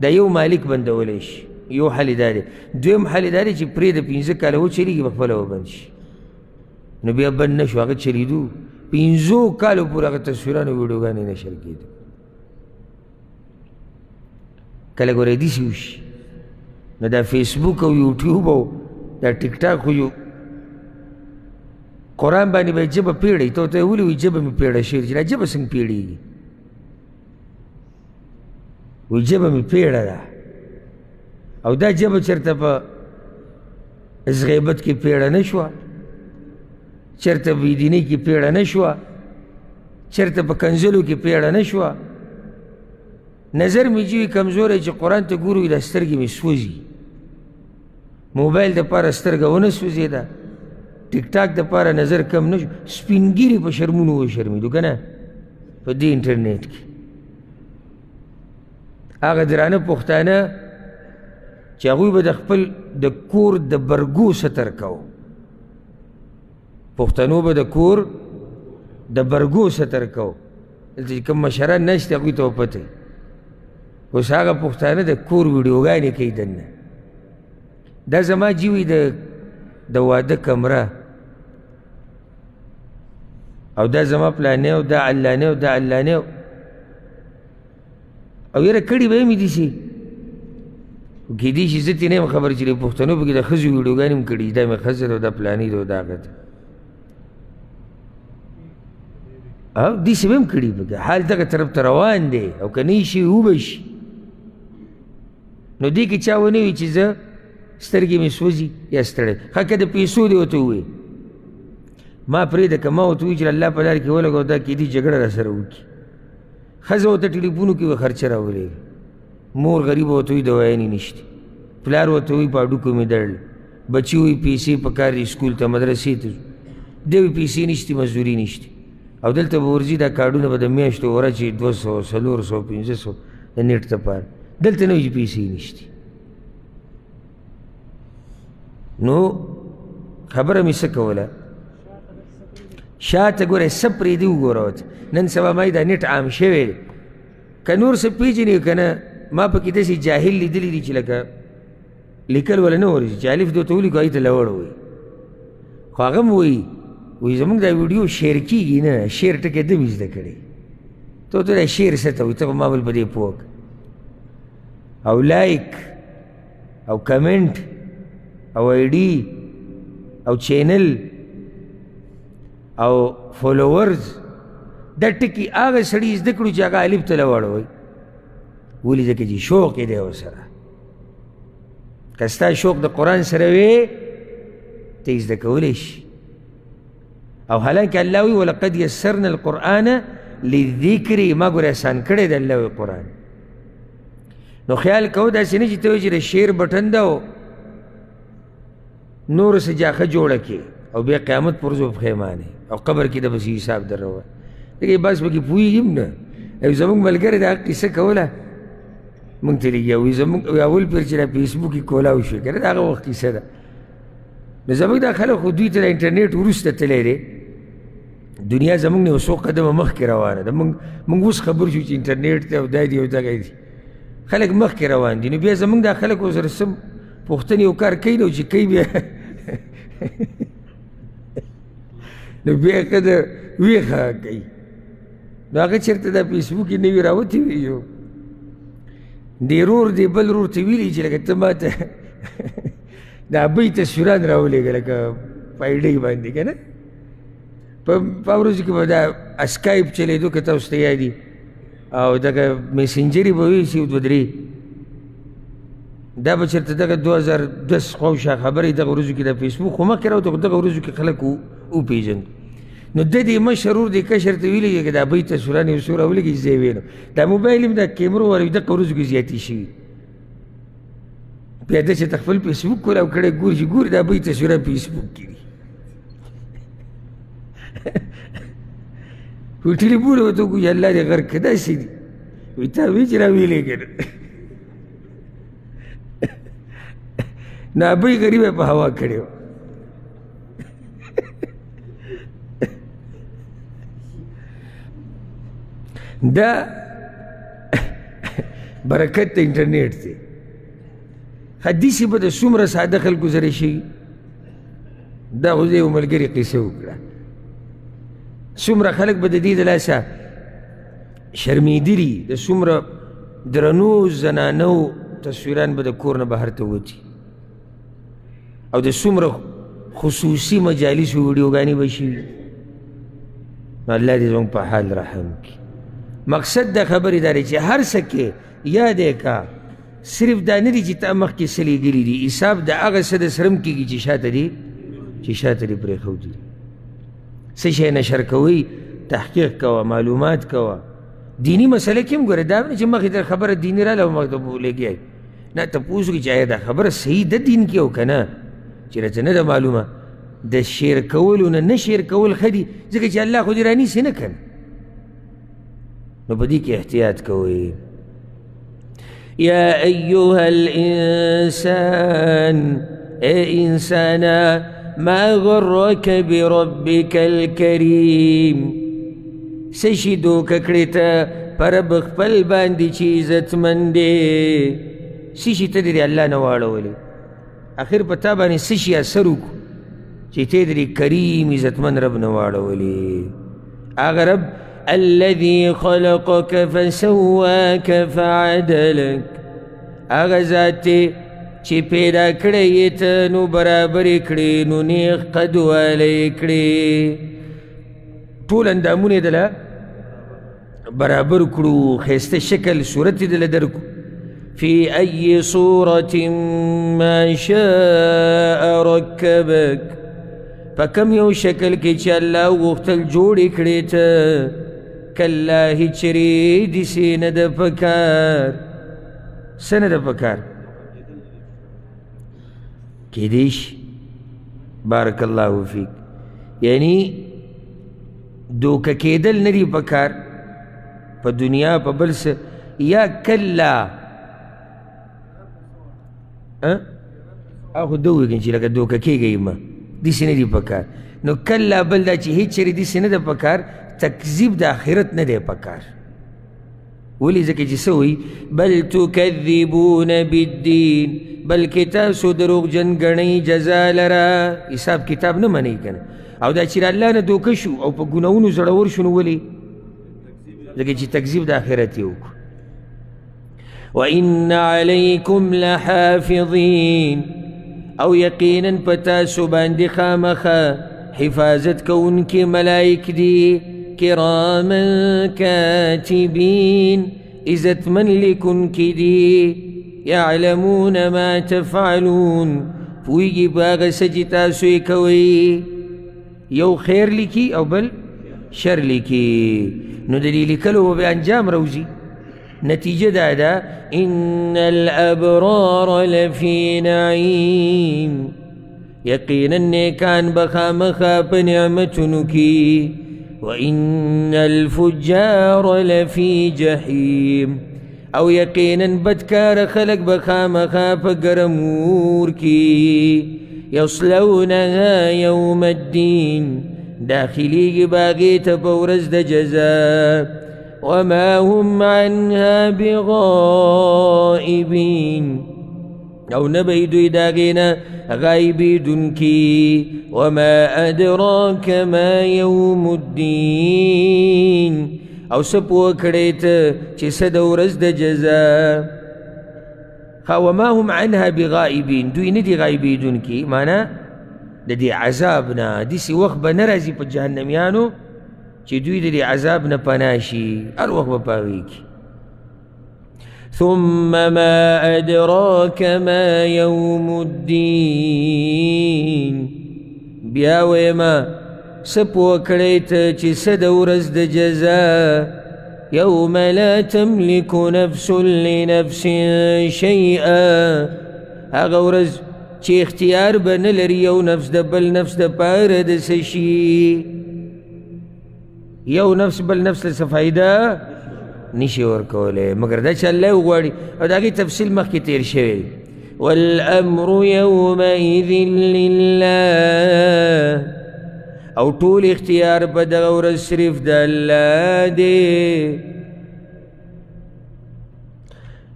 دا یو مالک بندولی شي یو حل دا دی دویم حل دا دی چې پرې د 15 کاله وچلېږي به خپله وبند شي نو بیا بند نه شو هغه چلېدو 15 کالو پورې هغه تصویرانو ویډیوګانې نشر کېدو کله ګوره داسې وشي نو دا فیسبوک او یوټیوب او دا ټیک ټاک خو یو قرآن باندې به ژبه پیړی ته ورته ولې وایي ژبه مې پیړه شوې چې دا ژبه څنګه پیړېږي وایي ژبه مې پیړه ده او دا ژبه چېرته په غیبت کې پیړه نه شوه چېرته بېدینۍ کې پیړه نه شوه چېرته په کنځلو کې پیړه نه شوه نظر مې جوي کمزوری چې قرآن ته ګورو دا سترګې مې سوځي موبایل دپاره سترګه ونه سوځېده ټیک ټاک دپاره نظر کم نه شو سپین ګیري په شرمونو وشرمېدو که نه په دې انټرنیټ کې هغه درانه پښتانه چې هغوی به د خپل د کور د برګو ستر کوو پښتنو به د کور د برګو ستر کوو دلته چې کوم مشران ناست دي هغوی ته به پته اوس هغه پښتانه د کور ویډیوګانې کوي دننه دا زما جیوي د واده کمره او دا زما پلانې او دا علانې او دا علانې او یاره کړي به یې مې داسې کېدای شي زه ترې نه یم خبر چې د پښتنو پکې د ښځو ویډیوګانې هم کړي دا مې ښځه ده او دا پلانې ده او دا هغه ده او داسې به هم کړي پکې حال دغه طرف ته روان دی او که نه شي وبه شي نو دې کې چا ونه وي چې زه سترګې مې سوځي یا ستړی ښه که د پیسو دې ورته ووایي ما پرېږده که ما ورته ووایي چې الله په لار کې ولګوه دا کېدي جګړه را سره وکړي ښځه ورته ټلیفونو کې به خرچه راولېږي مور غریبه ورته وایي دوايانې نشته پلار ورته وایي په هډوکو مې درد بچي وایي پیسې پکار دي سکول ته مدرسې ته دی وایي پیسې نشتې مزدوري نشته او دلته به ورځي دا کارډونه به د میاشتو ورځي 200 400 500 د نیټ دپاره دلته نه وایي چې پیسې نشتې نو خبره مې څه کوله شاته ګوره څه پرېږدي وګوره ورته نن سبا ما دا نیټ عام شوی دی که نور څه پېژنې که نه ما پکې داسې جاهل لیدلی دي چې لکه لیکل وله نه ورځي چې الف دوته ولیکو هغې ته لوړ وایي خو هغه م وایي زموږ دا ویډیو شیر کېږي نه شیر ټکی ده مې زده کړی ته ورته دا شیر څه ته وایي ته خو ما بل په دې پوه او لایک او کمنټ او آی ډي او چینل او فالوورز دا ټکي هغه سړي زده کړو چې هغه الف ته لوړ وایي ولې ځکه چې شوق یې دی ورسره که ستا شوق د قرآن سره وی ته یې زده کولی شي او حالانکه الله وی ولقد یسرنا القرآن للذکر ما ګورې اسان کړی د الله وی قرآن نو خیال کوو داسې نه چې ته وایي چې د شعر بټن ده او نور څه جاښه جوړه کړې او بیا قیامت پر ورځ به پښیمانې او قبر کې د بس حساب در روان لکه بس پکې پوهېږم نه او زموږ ملګری د هغه قصه کوله مونږ ته لګیا وایي زموږ اول پیر چې دا فیسبوک یې کولاو شو که نه د هغه وخت کیسه ده نو زموږ دا خلک خو دوی ته د انټرنیټ وروسته تللی دی دنیا زموږ نه یو څو قدمه مخکې روانه ده مونږ اوس خبر شو چې انټرنیټ دی او دا دی او دغه دی خلک مخکې روان دي نو بیا زموږ دا خلک ورسره څه پوښتنې او کار کوي نو چې کوي بیا نو بیا ښه د ویښه کوي نو هغه چېرته دا فیسبوک یې نوي راوتې وي یو دې رور دې بل رور ته ویلي چې لکه ته ما ته د ابۍ تصویران راولېږه لکه په آی ډۍ باندې که نه په ورځو کې به دا اسکایپ چلېدو که تاسو ته یاد دي او دغه میسنجر یې به وي چې 2 3 دا به چېرته دغه 2010 خواوشا خبرې دغه ورځو کې د فیسبوک خو مخکې راوته خو دغه ورځو کې خلک وپېژند نو د دې مشر ورور دې کشر ته ویلي که دا بیت تصویران یو څو راولګي چې زه یې ویلم دا موبایل هم د کیمرو والا دغه ورځو کې زیاتې شوي بیا ده چې ته خپل فیسبوک کولاو کړی ګوري چې ګوري دا بیت تصویران فیسبوک کې دي خو ټلیفون ورته وګوري الله دې غرق کړه داسې دي وایي تا وایي چې راویلې که نه نابۍ غریبه په هوا کړې وه دا برکت د انټرنیټ دی حدیثې به د څومره ساده خلکو سره شي دا خو زه یو ملګري قصه وکړه څومره خلک به د دې د لاسه شرمېدلي د څومره درنو زنانو تصویران به د کور نه بهر ته وځي او د څومره خصوصي مجالسو ویډیوګانې به شي نو الله دې زموږ په حال رحم کړي مقصد د خبرې دا دی چې هر څه کې یاد یې کا صرف دا نه دي چې تا مخکې څه لیدلي دي حساب د هغه څه د سره هم کېږي چې شاته دي پرېښودي څه شی نشر کوئ تحقیق کوه معلومات کوه دیني مسله کې هم ګوره دا نه چې مخکې در خبره دیني راله او مخته لګیای نه تپوس وکړي چې آیا دا خبره صحیح ده دین کې او که نه چې راته نه ده معلومه د شیر کولو نه شیر کول ښه دي ځکه چې الله خو دې رانیسي نه که نه نو په دې کې احتیاط کوئ يا أيها الإنسان أي إنسانا ما غرك بربك الكريم سشدو ككرتا پرب خپل باندې چې عزتمند دی سشي تدري الله نه واړولې اخر په تا باندې سشي اثر وکړو چې تدري کریم عزتمند رب نه واړولې هغه رب الذي خلقك فسواك فعدلك هغه ذات چې پیدا کړی ته نو برابر کړی نو نیغ قد والی کړی ټول اندامونه یې دله برابر کړو ښایسته شکل صورت یې دله درکړو في أي صورة ما شاء ركبك فکم یو شکل کې چې الله غوښتل جوړ یې کړی ته کله هیچرې داسې نه ده پکار څه نه ده پکار کیدای شي بارک الله فیک یعنی دوکه کېدل نه دي پکار په دنیا په بل څه یا کله خو ده وویل چې لکه دوکه کېږئ مه داسې نه دي پکار نو کله بل دا چې هیڅ چېرې داسې نه ده پکار تکذیب د آخرت نه دی پکار ولې ځکه چې څه وایي بل تکذبون بالدین بلکې تاسو دروغجن ګڼئ جزا لره حساب کتاب نه منئ که نه او دا چې د الله نه دوکه شو او په ګناهونو زړور شو نو ولې ځکه چې تکذیب د آخرت یې وکړو وإن عليكم لحافظين او یقینا پتاسو باندې خامخه حفاظت کوونکي ملائک دي کراما کاتبین عزتمن لیکونکي دي یعلمون ما تفعلون پوهیږي په هغه څه چې تاسو یې کوئ یو خیر لیکي او بل شر لیکي نو د دې لیکلو به انجام روزي نتیجه دا ده ان الابرار لفی نعیم یقینا نیکان بخامخا په نعمتونو کې وان الفجار لفی جحیم او یقینا بدکار خلق بخامخا په ګرم اور کې یصلونها یوم الدین داخلیږي باغې ته په ورځ د جزا وما هم عنها بغائبين او نبی دوی داغینا غایبیدن کی وما ادراک ما یوم الدین او سپو کړی ته چې څه د ورځ د جزا وما هم عنها بغائبین دوی نه دي غایبیدن کی معنا د دې عذاب نه داسې وخت به نه راځي په جهنمیانو چې دوی د دې عذاب نه پناه شي هر وخت به په هغې کې ثم ما أدراك ما يوم الدين بیا ویما سپو کړی ته چې څه د ورځ د جزا يوم لا تملك نفس لنفس شيئا هغه ورځ چې اختیار به نه لري یو نفس د بل نفس د پاره د څه شي یو نفس بل نفس له څه فایده نشي ورکولی مګر دا چې الله وغواړي او د هغې تفصیل مخکې تیر شوی والامر يومئذ لله او ټول اختیار په دغه ورځ صرف د الله دی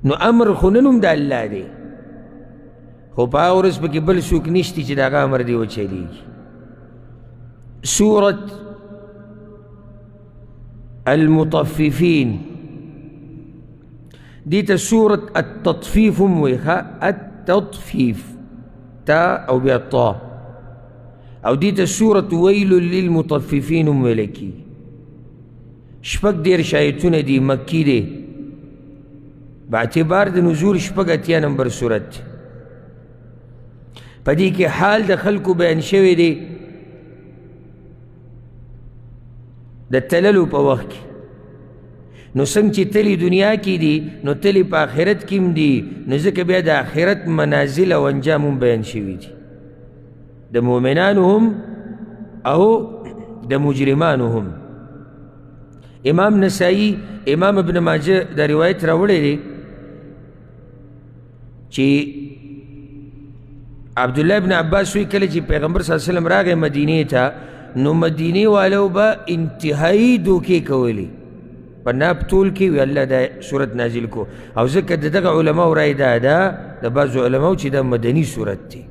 نو امر خو نن هم د الله دی خو په هغه ورځ پکې بل څوک نشتی چې د هغه امر دی وچلیږي سورة المطففين ديتا سورة التطفيف ويخا التطفيف تا أو بالطاء أو ديتا سورة ويل للمطففين ملكي شپږ دیر شایتونه دي مکی دي باعتبار د نزول شپږ اتیا نمبر سورت په دې کې حال د خلکو بیان شوی دی د تللو په وخت کې نو څنګه چې تلی دنیا کې دي نو تلی په آخرت کې هم دي نو ځکه بیا د آخرت منازل او انجام هم بیان شوي دي د مؤمنانو هم او د مجرمانو هم امام نسائی امام ابن ماجه دا روایت راوړی دی چې عبدالله ابن عباس وی کله چې پیغمبر صلی الله علیه وسلم راغی مدینې ته نو مدینې والو به انتهایی دوکې کولی په ناب طول کې وی الله دا صورت نازل کو او ځکه د دغه علماو رای دا ده د بعضو علماو چې دا مدني صورت دی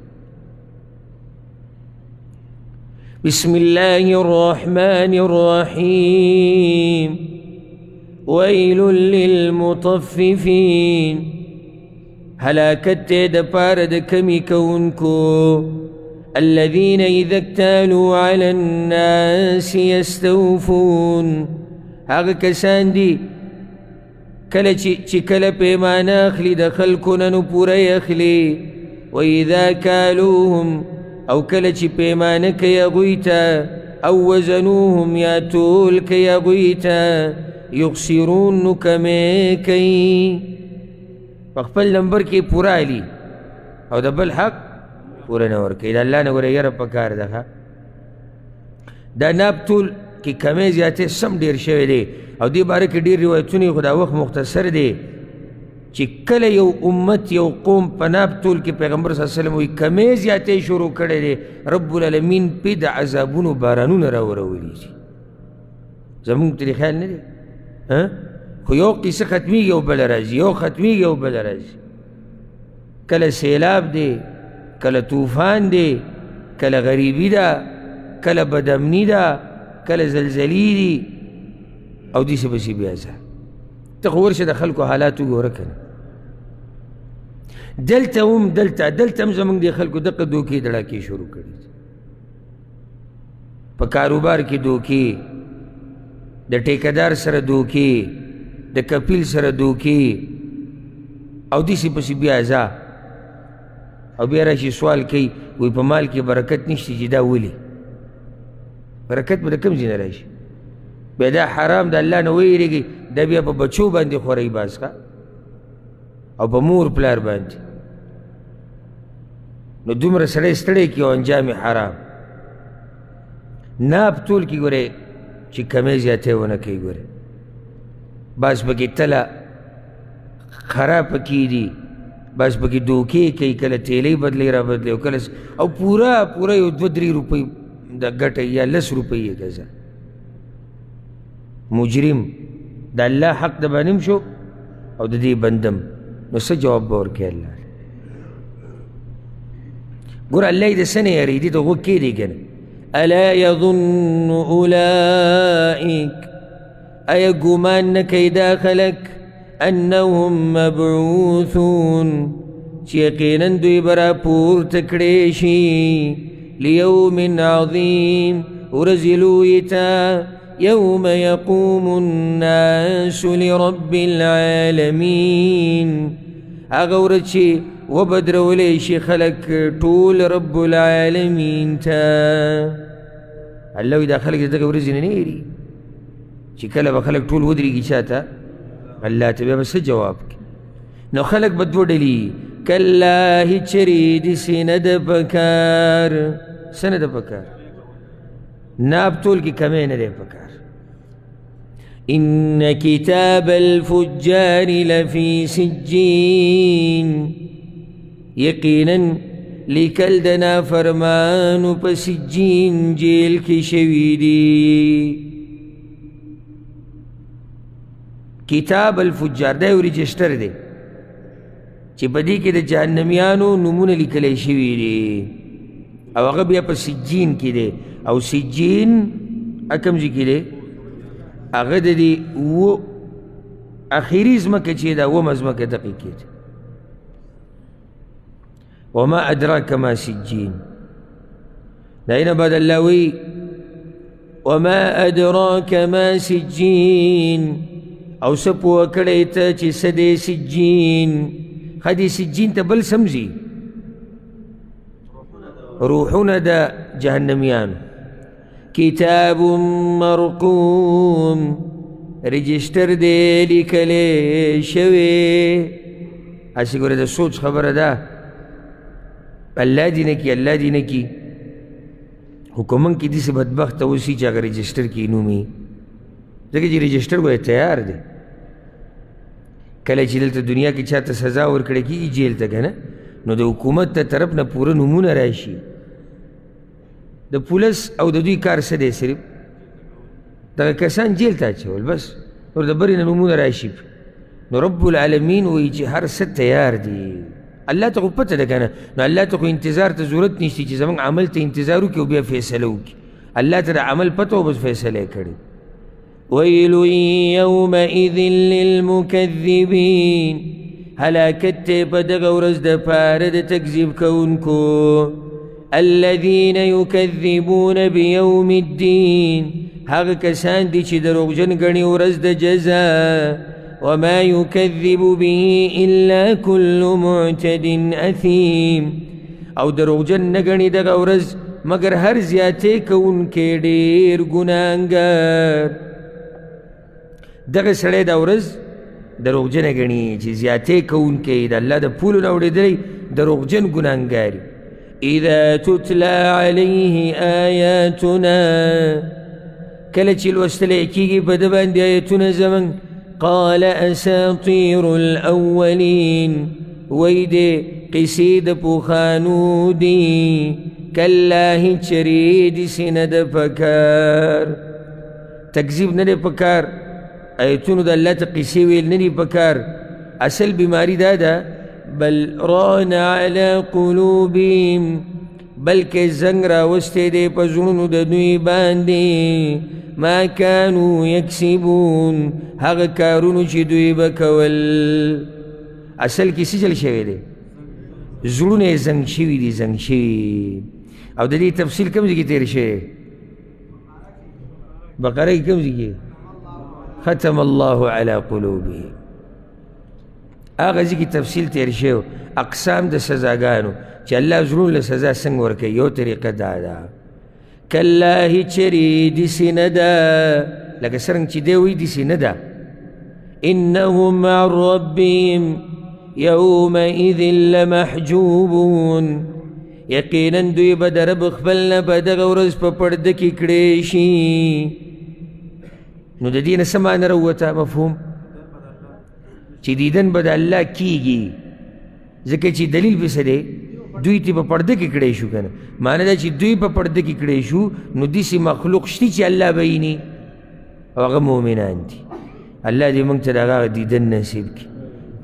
بسم الله الرحمن الرحيم ويل للمطففين هلاكت د پاره د کمی کوونکو الذين إذا اكتالوا على الناس يستوفون هغه کسان دي کله چې کله پیمانه اخلي د خلکو نه نو پوره یې اخلي وإذا کالوهم او کله چې پیمانه کوي هغوی ته او وزنوهم یا تول کوي هغوی ته یخسرون نو کمې کوي په خپل نمبر کې پوره علي او د بل حق پوره نه ورکوي د الله نه ګوره یره پکار ده دا ناب طول کې کمې زیاتې سم ډېر شوی دی او دې باره کې ډېر روایتونه خو دا وخت مختصر دی چې کله یو امت یو قوم په ناب طول کې پیغمبر صلی الله علیه وسلم وایي کمې زیاتې شروع کړی دی رب العالمین پې د عذابونو بارانونه راورولي دي زمونږ ترې خیال نه دی خو یو قصه ختمیږي او بله راځي یو ختمیږي او بله راځي کله سیلاب دی کله طوفان دی کله غریبي ده کله بدامني ده کله زلزلې دي او داسې پسې بیا ځه ته خو ورشه د خلکو حالات وګوره که نه دلته هم زموږ د خلکو دغه دوکې دړاکې شروع کړي په کاروبار کې دوکې د ټیکهدار سره دوکې د کپیل سره دوکې او داسې پسې بیا ځه او بیا راشي سوال کوي وایي په مال کې برکت نشته چې دا ولې برکت به د کوم ځای نه راشي بیا دا حرام د الله نه ویرېږي دا بیا په بچو باندې خورئ باز کا او په مور پلار باندې نو دومره سړی ستړی کړي او انجام حرام ناب طول کې ګورئ چې کمې زیاتې ونه کوي ګورئ بعض پکې تله خراب پکې دي بعض پکې دوکې کوي کله تیلۍ بدلوي را بدلوي او کله او پوره یو 2-3 روپۍ د ګټه یا 10 روپۍ یې ګزه مجرم د الله حق د باندې شو او د دې بندم نو څه جواب به ورکړي الله ګوره الله یې د څه نه یېرېږي د غوږ کښېږدي که نه الا یظن اولئک ایا ګمان نه کوي دا خلک انهم مبعوثون چې یقینا دوی به راپورته کړی شي لیوم عظیم ورځې لویې ته يوم يقوم الناس لرب العالمين أغورت شي وبدرولي شي خلق طول رب العالمين تا الله إذا خلق دقا ورزين نيري شي كلا خلق طول ودري شاتا الله تبي بس جوابك نو خلق بدو دلي كلا هيتشريد سند بكار سند بكار ناب طول کی کمين دي بكار إن كتاب الفجار لفي سجين يقينا لكلدنا فرمان بسجين جيل کی شويدي كتاب الفجار دا رجسٹر دے چی بدی کی دا جہنمیانو نمون لکلی شوی دے او اغا بیا پا سجین کی دے او سجین اکم جی کی دے اغا دا دی و اخیری زمکہ چی دا وم ازمکہ دقیقی دے وما ادراک ما سجین دائنا بعد اللہوی وما ادراک ما سجین او سپو کڑیتا چی سدے سجین خدي سجين تبل سمزي روحنا دا جهنميان كتاب مرقوم رجستر دي لكلي شوي هسي قولة دا صوت خبر دا الله دينكي الله دينكي حکومن کی دیسی بدبخت وسی چاگا رجسٹر کی نومی دیکھے جی رجسٹر کو تیار دے کله چې دلته دنیا کې چاته سزا ورکړې کېږي جیل ته که نه نو د حکومت ته طرف نه پوره نومونه راشي د پولیس او د دوی کار څه دی صرف دغه کسان جیل ته اچول بس نور د برې نه نومونه راشي نو رب العالمین وایي چې هر څه تیار دي الله ته خو پته ده که نه نو الله ته خو انتظار ته ضرورت نشته چې زموږ عمل ته انتظار وکړي او بیا فیصله وکړي الله ته د عمل پته او بس فیصله یې کړې ويل يومئذ للمكذبين هلاكت بدغ ورزد فارد تكذب كونكو الذين يكذبون بيوم الدين هغ كسان دي چه دروغجن غني ورزد جزاء وما يكذب به إلا كل معتد أثيم او دروغجن نغني دغ ورز مگر هر زیاته كونكي دير گناهگار دغه سړی دا ورځ دروغجنه ګڼي چې زیاتې کوونکی د الله د پولو نه اورېدلی دروغجن ګناهګار اذا تتلى عليه آیاتنا کله چې لوستلی کېږي په ده باندې آیتونه زموږ قال اساطیر الاولین وایي دی قیسې د پوخانو دي کله هېڅ چرې داسې نه ده پکار تکذیب نه دی پکار آیتونو دا اللہ تا قصے ویل ندی پکار اصل بیماری دا دا بل ران علی قلوبیم بلکہ زنگ راوستے دے پا زنونو دا دوی باندے ما کانو یکسبون حق کارونو چی دوی بکول اصل کسی چل شوی دے زنون زنگ شوی دی زنگ شوی او دا دی تفصیل کم زی کی تیر شوی بقرہ کی کم زی کی ختم الله على قلوبهم آغازی کی تفصیل تیر شو اقسام د سزاگانو چې الله زرون له سزا څنګه ورکوي یو طریقه دا ده کله هیچرې داسې نه ده لکه څرنګه چې دی وایي داسې نه ده انهم عن ربهم یومئذ لمحجوبون یقینا دوی به د رب خپل نه په دغه ورځ په پرده کې کړی شي نو د دې نه څه معنی راووته مفهوم چې دیدن به د الله کېږي ځکه چې دلیل به څه دی دوی ته په پرده کې کړی شو که نه معنی دا چې دوی په پرده کې کړی شو نو داسې مخلوق شته چې الله به ویني او هغه مؤمنان دي الله دې موږ ته د هغه دیدن نصیب کړي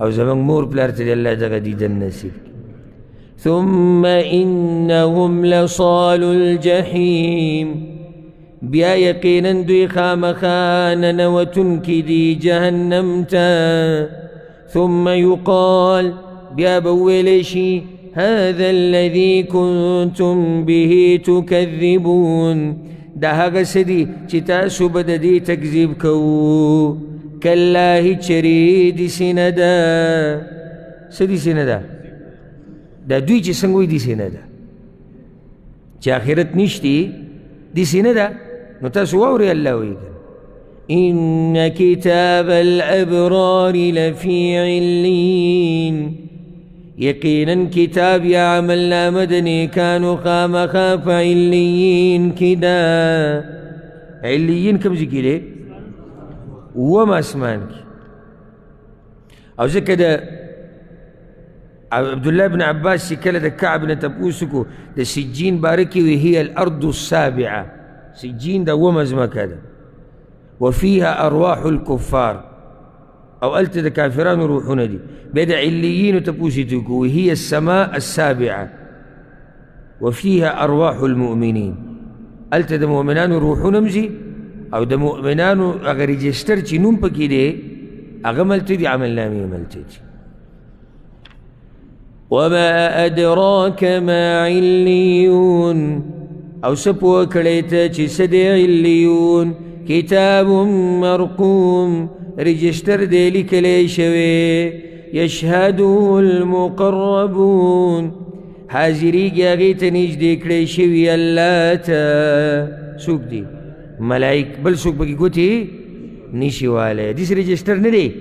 او زموږ مور پلار ته دې الله دغه دیدن نصیب کړي ثم انهم لصال الجحیم بیا یقینا دوی خامخا ننوتونکي دي جهنم ته ثم يقال بیا به وویلی شي هذا الذي كنتم به تكذبون دا هغه څه دي چې تاسو به د دې تکذیب کوو کلا هیڅ چرې داسې نه ده څه داسې نه ده دا دوی چې څنګه وایي داسې نه ده چې آخرت نشتی داسې نه ده نو تاسو واورئ الله وایي إن كتاب الأبرار لفي علين يقينا كتاب يا عملنا مدني كانوا خامخا عليين كدا عليين كم زي ليه وما اسمانك أو زي كده عبد الله بن عباس كلا كعب بن تبوسكو ده سجين باركي وهي الأرض السابعة سجين ده وما زما كده وفيها أرواح الكفار أو قلت ده كافران روحنا دي بدع عليين وتبوسيتكو وهي السماء السابعة وفيها أرواح المؤمنين قلت ده مؤمنان روحنا مزي أو ده مؤمنان أغا ريجستر چي نوم پكي دي أغا ملت دي عمل نامي ملت دي وما أدراك ما عليون أو سبوا كليتا چي سدي عليون كتاب مرقوم رجستر دي لكلي شوي يشهده المقربون حاضري جاغيت نجدي كلي شوي اللاتا سوق دي ملايك بل سوق بكي قوتي نيشي والي ديس رجستر ندي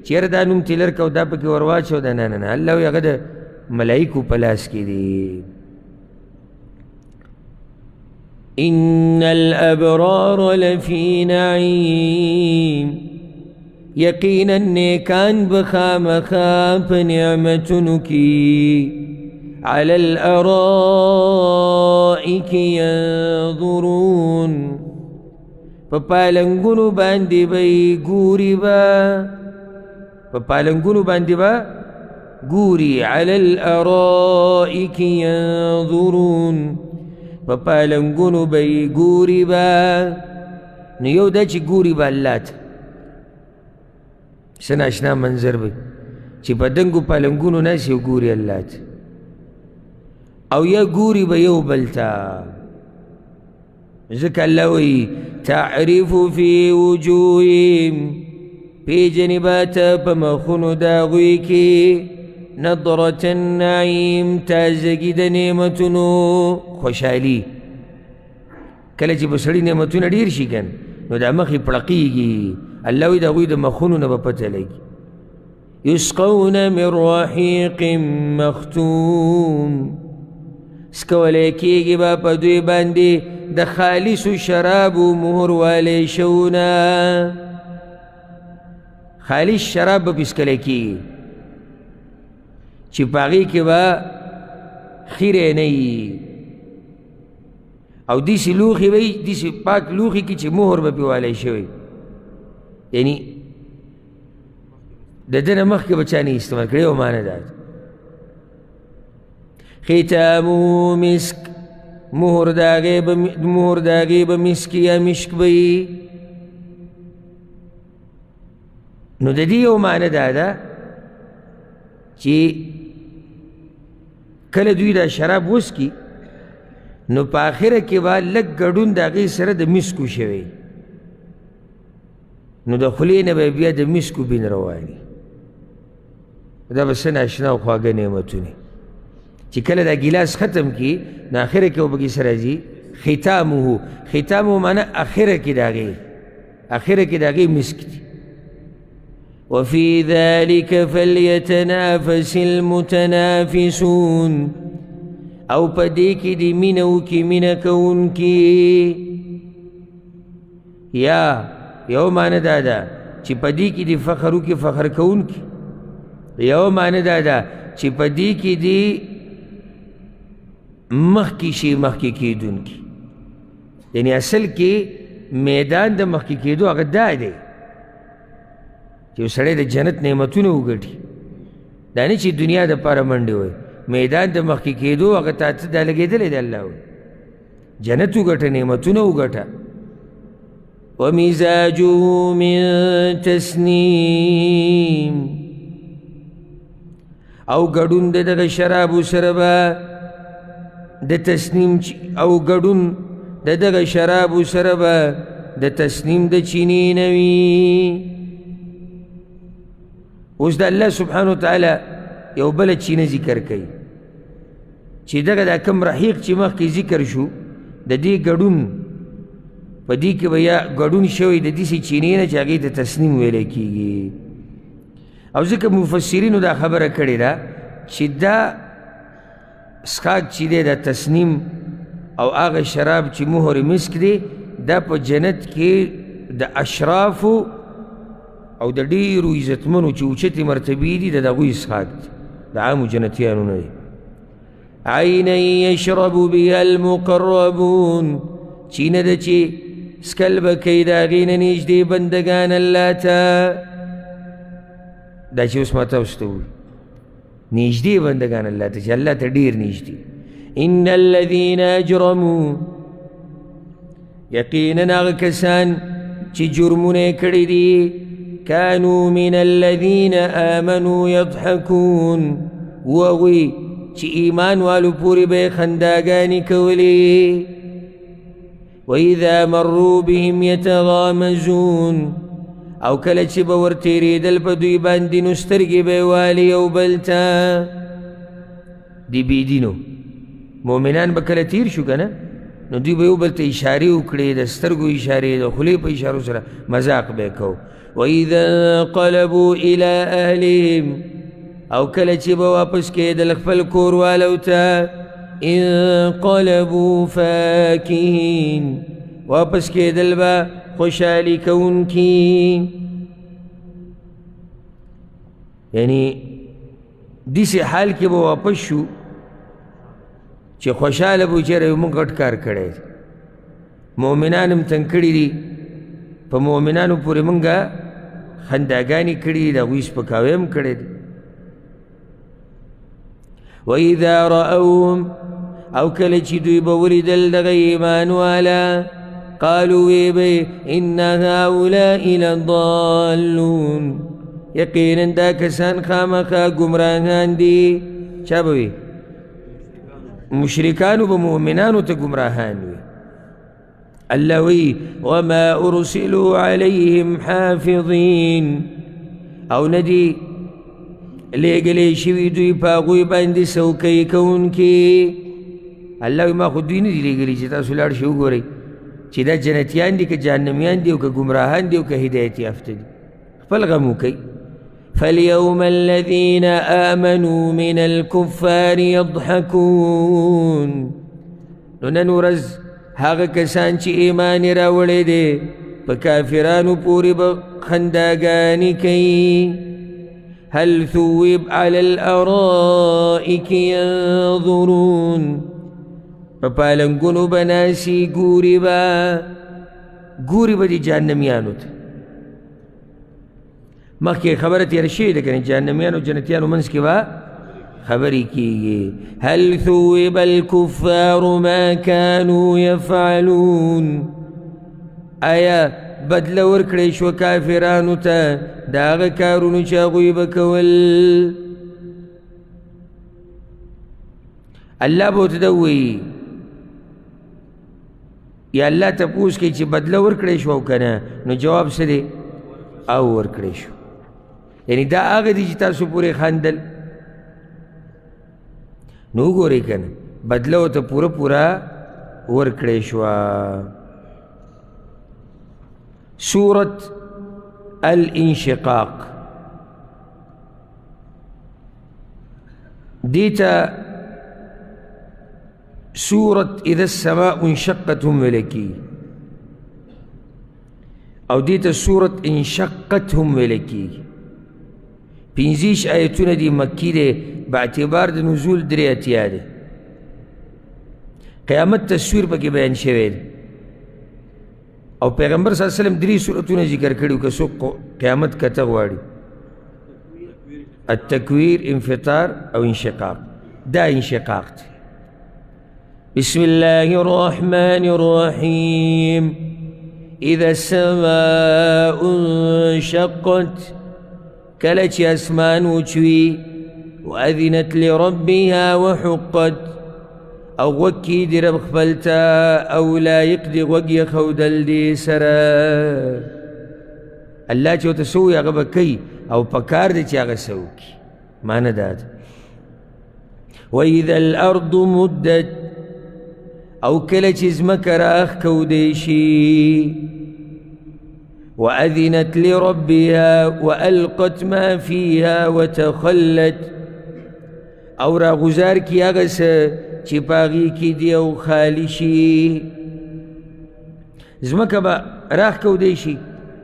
چير دا نوم تلر كو دا بكي ورواچو دا نانا الله يغد ملايكو پلاس كي دي إن الأبرار لفي نعيم يقينا نيكان بخامخا فنعمتنكي على الأرائك ينظرون فپالنگونو باندې بي ګوري با فپالنگونو باندې با ګوري على الأرائك ينظرون فپالنگونو بي ګوري با نو یو دا چې ګوري با الله ته سن اشنا منظر بي چې په دنګو پالنگونو ناسي ګوري الله ته او یا ګوري به یو بلتا ځکه الله وایي تعرف في وجوههم پیژنې به ته په مخونو د هغوی کې نظرة النعیم تازګي د نعمتونو خوشحالي کله چې به سړي نعمتونه ډېر شي که نو دا مخې پړقېږي الله وایي د هغوی د مخونو نه به پته لګي یسقون من رحیق مختوم سکولی کېږي به په دوی باندې د خالصو شرابو مهر والی شونا خالص شراب به پسکلی کېږي چې په هغې کې به خیرې نه وي او داسې لوښي به وي داسې پاک لوښي کې چې مهر به پې والی شوی یعنی د ده نه مخکې به چا نه استعمال کړی او معنی دا ختامو مسک مهر داغې به مسک یا مشک به وي نو د دې یو معنی دا ده چې کله دوی دا شراب وسکي نو په آخره کې به لږ ګډون د هغې سره د مسکو شوی نو د خولې نه به بیا د مسکو بین رواني دا به څه ناشنا او خواږه نعمتونه چې کله دا ګیلاس ختم کړي نو آخره کې به کیسه راځي ختامه معنی آخره کې د هغې آخره کې د هغې مسک دي وفي ذلك فليتنافس المتنافسون او په دې کې د مینه وکړي مینه کوونکي یا یو معنی دا ده چې په دې کې د فخر وکړي فخر کوونکي یو معنی دا ده چې په دې کې د مخکې شي مخکې کېدونکي یعنی اصل کې میدان د مخکې کېدو هغه دا دی چې یو سړی د جنت نعمتونه وګټي دا نه چې دنیا دپاره منډې وایي میدان د مخکې کېدو هغه تا ته دا لګېدلی دی الله وایي جنت وګټه نعمتونه وګټه ومزاجه من تسنیم او ګډون د دغه شرابو سره به د تسنیم او ګډون د دغه شرابو سره به د تسنیم د چینې نه وي. اوس د الله سبحانه وتعالی یو بله چینه ذکر کوي چې دغه دا کم رحیق چې مخکې ذکر شو د دې ګډون په دې کې به یا ګډون شوی د داسې چینې نه چې هغې ته تسنیم ویلی کېږي. او ځکه مفسرینو دا خبره کړې ده چې دا څښاک چې دی دا تسنیم او هغه شراب چې مهر مسک دی دا په جنت کې د اشرافو او د ډېرو عزتمنو چې اوچتې مرتبې دي د هغوی څښاک دی، د عامو جنتیانو نه دی. عینا یشرب بها المقربون، چینه ده چې څکل به کوي د هغې نه نږدې بندګان الله ته. دا چې اوس ما تاسو ته ووایي نږدې بندګان الله ته چې الله ته ډېر نږدې. ان الذین اجرموا، یقینا هغه کسان چې جرمونه یې کړي دي، كانوا من الذين آمنوا يضحكون، وهغوی چې ایمان والو پورې به یې خنداګانې کولې. وإذا مروا بهم يتغامزون، او کله چې به ورتېرېدل په دوی باندې نو سترګې به یې والي یو بل ته. دې بېدینو مؤمنان به کله تېر شو که نه نو دوی به یو بل ته اشارې وکړې، د سترګو اشارې، د خولې په اشارو سره مذاق به یې کو. وإذا انقلبوا إلى أهلهم، او کله چې به واپس کېدل خپل کوروالو ته، انقلبوا فاکهین، واپس کېدل به خوشحالي کوونکي. یعنی داسې حال کې به واپس شو چې خوشحاله به چېرې موږ غټ کار کړی دی، مؤمنان هم تنګ کړي دي، په مؤمنانو پورې موږ خنداګانې کړي دي، د هغوی سپکاوی هم کړی دی. وإذا رأوهم، او کله چې دوی به ولیدل دغه ایمان والا، قالوا وی به ان هؤلاء لضالون، یقینا دا کسان خامخا گمراهان دي. چا به وي؟ مشرکانو به مؤمنانو ته گمراهان وي. الله وی وما ارسلوا عليهم حافظین، او ندي لېږلې شوي دوی په هغوی باندې څوکۍ کوونکي. الله وی ما خو دوی نه دي لېږلي چې تاسو لاړ شئ وګورئ چې دا جنتیان دي که جهنمیان دي او که ګمراهان دي او که هدایت یافته دي، خپل غم وکئ. فاليوم الذين آمنوا من الكفار يضحكون، نو نن ورځ هغه کسان چې ایمان یې راوړی دی په کافرانو پورې به خنداګانې کوي. هل ثوب على الأرائك ينظرون، په پالنګونو به ناسي ګوري به د جهنمیانو ته. مخکې خبره تېره شوې ده که نه، جهنمیانو جنتیانو منځ کې به خبرې کېږي. هل ثوب الكفار ما كانوا يفعلون، آیا بدله ورکړی شوه کافرانو ته د هغه کارونو چې هغوی به کول؟ الله به ورته ده ووایي یا الله تپوس کوي چې بدله ورکړی شوه او که نه، نو جواب څه دی؟ او ورکړی شو. یعنی دا هغه دي چې تاسو پورې خندل، نو وګورئ که نه بدله ورته پوره ورکړی شوه. سورة الانشقاق دیتا سورة اذا السماء انشقت هم ویلکی، او دیتا سورة انشقت هم ویلکی. پینزیش آیتون دی مکی دی باعتبار د نزول درې اتیا دی. قیامت تصویر پکې بیان شوی دی، او پیغمبر صلی الله علیه وسلم درې صورتونه ذکر کړي که څوک قیامت کته غواړي: التکویر، انفطار او انشقاق. دا انشقاق دی. بسم الله الرحمن الرحیم. اذا السماء انشقت، کله چې اسمان وچوي، واذنت لربها وحقت، او غوږ کیږدي رب خپل ته او لایق دی غوږ یې ښودل دې سره الله چې ورته څه ووایي هغه به کوي او پکار دی چې هغه څه وکړي معنی دا ده وإذا الأرض مدت او کله چې ځمکه راښکودی شي وأذنت لربها وألقت ما فيها وتخلت او راغوزار کی هغه څه چې په هغې کې دي او خالي شي ځمکه به راښکودی شي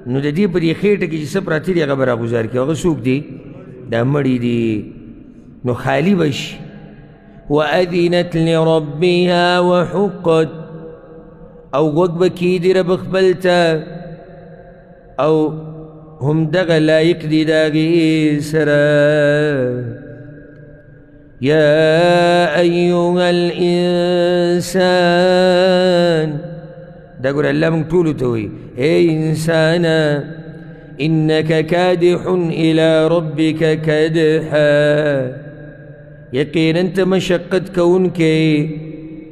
نو د دې په دې خېټه کې چې څه پراته دي هغه به راغوزار کړي هغه څوک دي دا مړي دي نو خالي به شي وأذنت لربها وحقت او غوږ به کیږدي رب خپل ته او هم دغه لایق دي د هغې سره يا أيها الإنسان دا ګوره الله موږ ټولو ته وایي ای انسانا إنك كادح إلى ربك كدحا یقینا ته مشقت کوونکی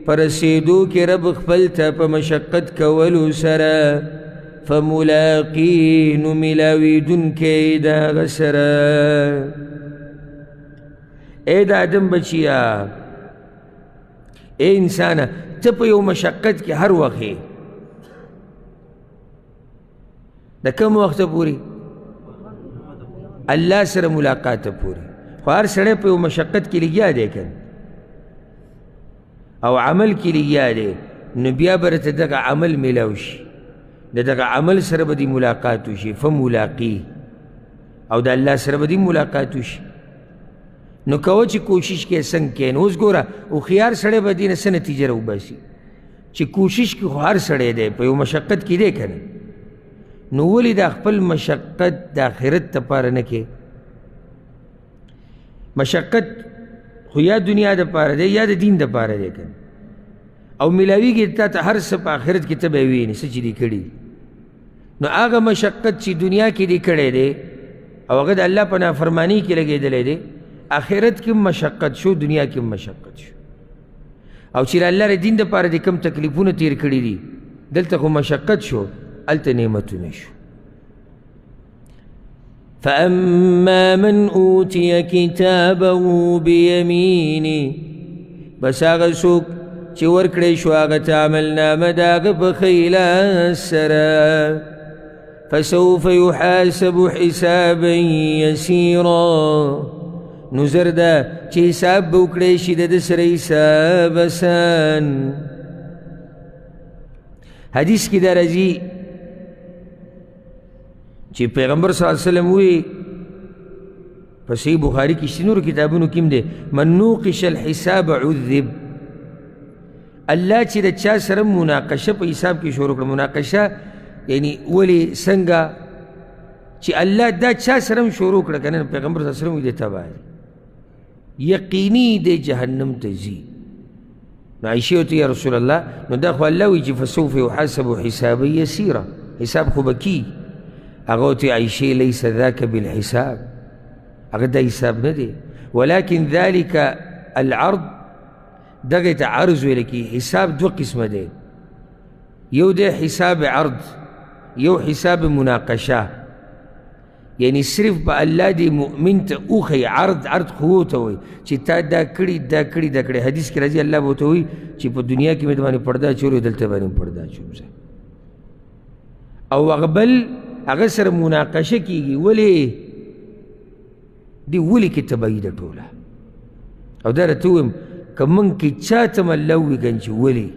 په رسېدو کې رب خپل ته په مشقت کولو سره فملاقي نو میلاویدونکی د هغه سره اے د آدم بچیا اے انسانه ته په یو مشقت کې هر وخت یې د کوم وخته پورې الله سره ملاقاته پورې خو هر سړی په یو مشقت کې لګیا دی که او عمل کې لګیا دی نو بیا به راته دغه عمل میلاو شي د دغه عمل سره به دې ملاقات وشي فملاقي او د الله سره به دې ملاقات وشي نو کوه چې کوشش کې څنګه کښېنه اوس ګوره هوښیار سړی به دې نه څه نتیجه راوباسي چې کوشش کې خو هر سړی دی په یو مشقت کې دی که نه نو ولې دا خپل مشقت د آخرت دپاره نه کې مشقت خو یا دنیا دپاره دی یا د دین دپاره دی که او میلاویږي تا ته هر څه په آخرت کې ته به یې وینې څه چې دې کړي نو هغه مشقت چې دنیا کې دې کړی دی او هغه د الله په نافرمانۍ کې لګېدلی دی آخرت کې مشقت شو دنیا کې مشقت شو او چې الله د دین دپاره دې کوم تکلیفونه تیر کړي دي دلته خو مشقت شو هلته نعمتونه شو فأما من أوتي كتابه بيمينه بس هغه څوک چې ورکړی شو هغه ته عملنامه د هغه په ښي لاس سره فسوف يحاسب حسابا يسيرا نو زر ده چې حساب به وکړی شي د ده سره حساب اسان حدیث کې دا راځي چې پیغمبر صلی الله علیه وسلم وی په صحیح بخاري کې شته نورو کتابونو کې هم دی من نوقش الحساب عذب الله چې د چا سره مناقشه په حساب کې شروع کړه مناقشه یعنی ولې څنګه چې الله دا چا سره هم شروع کړه که نه پیغمبر صلی الله علیه وسلم وی دی تباه یقیني دی جهنم ته ځي نو عایشې ورته یا رسول الله نو دا خو الله وایي چې فسوف یحاسب حسابا یسیرا حساب خو به کیږي هغه ورته عایشې لیس ذاک بالحساب هغه دا حساب نه دی ولكن ذلك العرض دغه ته عرض ویل کېږي حساب دوه قسمه دی یو دی حساب عرض یو حساب مناقشه یعنی صرف به الله دی مؤمن ته اوښی عرض خو ته وایي چې تا دا کړي دا کړي دا کړي حدیث کې راځي الله به ورته وایي چې په دنیا کې مې د باندې پرده اچولې دلته باندې پرده اچوم زه او هغه بل هغه سره مناقشه کېږي ولې دی ولې کې تباهي ده ټوله او دا راته ووایم که موږ کې چا ته الله ووایي که چې ولې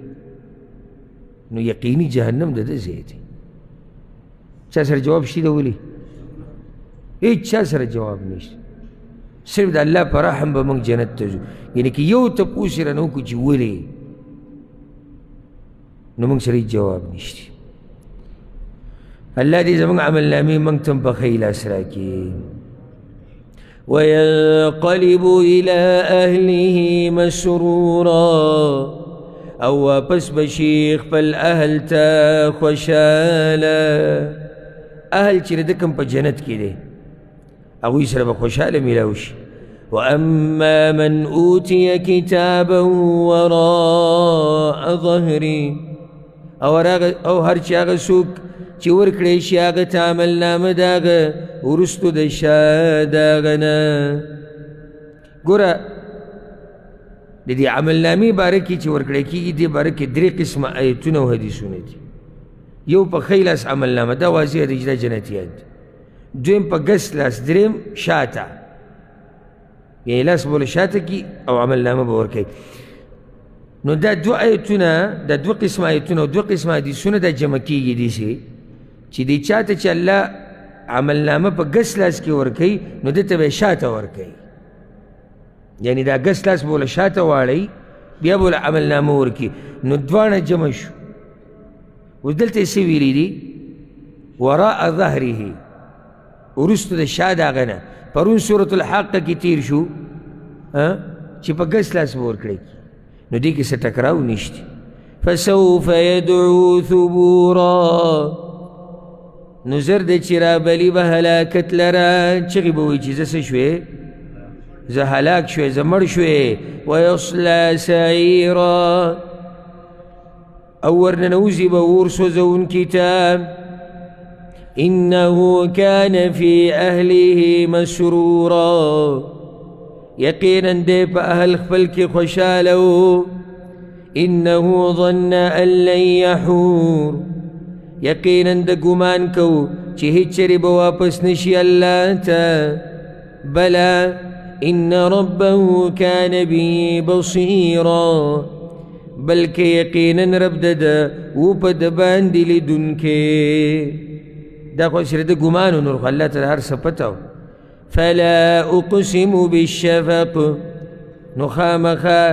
نو یقیني جهنم د ده ځای دی چا سره جواب شته ده ولې هیڅ چا سره جواب نشته صرف د الله په رحم به موږ جنت ته ځو یعنې که یو تپوس یې رانه وکړو چې ولې نو موږ سره هیڅ جواب نشته الله دې زموږ عملنامې موږ ته هم په ښه لاس راکړي وينقلب إلى أهله مسرورا او واپس بشي خپل اهل ته خوشاله اهل چې د کوم په جنت کې دی هغوی سره به خوشحاله میلاو شي وأما من أوتي كتابه وراء ظهري او هر چی هغه څوک چې ورکړی شي هغه ته عملنامه د هغه وروستو د شا د هغه نه. ګوره د دې عملنامې باره کې چې ورکړی کېږي دې باره کې درې قسمه ایتونه او حدیثونه دي. یو په ښی لاس عملنامه دا واضح دی چې دا جنتیان دي. دویم په ګس لاس، دریم شاته یعنې لاس به له شاته کي او عملنامه به ورکوي. نو دا دوه ایتونه، دا دوه قسمه ایتونه او دوه قسمه حدیثونه دا جمع کېږي داسې چې دی چا ته چې الله عملنامه په ګس لاس کې ورکوي نو ده ته به یې شاته ورکوي. یعنې دا ګس لاس به له شاته واړوي بیا به له عملنامه ورکوي. نو دواړه جمع شو. اوس دلته یې څه ویلي دي؟ وراء ظهره، وروستو د شا د هغه نه. پرون سورة الحاقه کې تیر شو چې په ګس لاس به ورکړی کي. نو دې کې څه ټکراو نشته. فسوف يدعو ثبورا، نو زر دی چې رابلي به هلاکت لره، چغې به وایي چې زه څه شوې؟ زه هلاک شوې، زه مړ شوې. ویصلى سعیرا، او ورننوځي به اور سوځونکي ته. إنه كان في أهله مسرورا، يقينا دي په اهل خپل کې خوشاله و. إنه ظن أن لن يحور، يقينا د ګمان کو چې هیڅ چېرې به واپس نشي الله ته. بلى إن ربه كان به بصيرا، بلکې یقینا رب د و په د باندې لیدونکی. دا خو صرف د ګمان و، نور خو الله ته هر څه پته و. فلا أقسم بالشفق، نو خامخا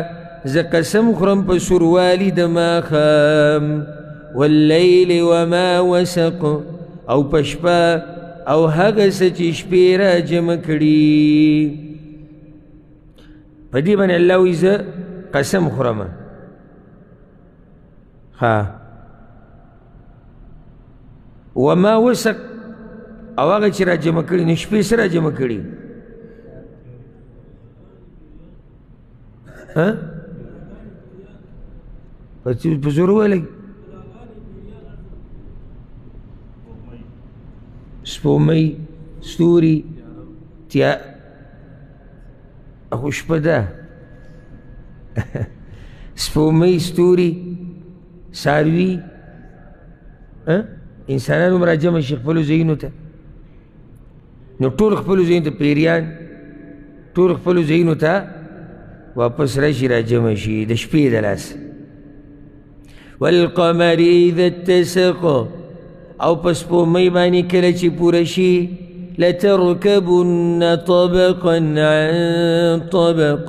زه قسم خورم په سوروالي د ماښام. واللیل وما وسق، او په شپه او هغه څه چې شپې را جمع کړي. په دې باندې الله وایي زه قسم خورم. وما وسق، او هغه چې را جمع کړي نو شپې څه را جمع کړي؟ په زور وویلئ. سپوږمۍ، ستوري، خو شپه ده. سپوږمۍ، ستوري، څاروي، انسانان هم را جمع شي خپلو ځایونو ته. نو ټول خپلو ځایونو ته، پیریان ټول خپلو ځایونو ته واپس راشي، را جمع شي د شپې د لاسه. والقمر اذا اتسق، او په سپوږمۍ باندې کله چې پوره شي. لتركبن طبقا عن طبق،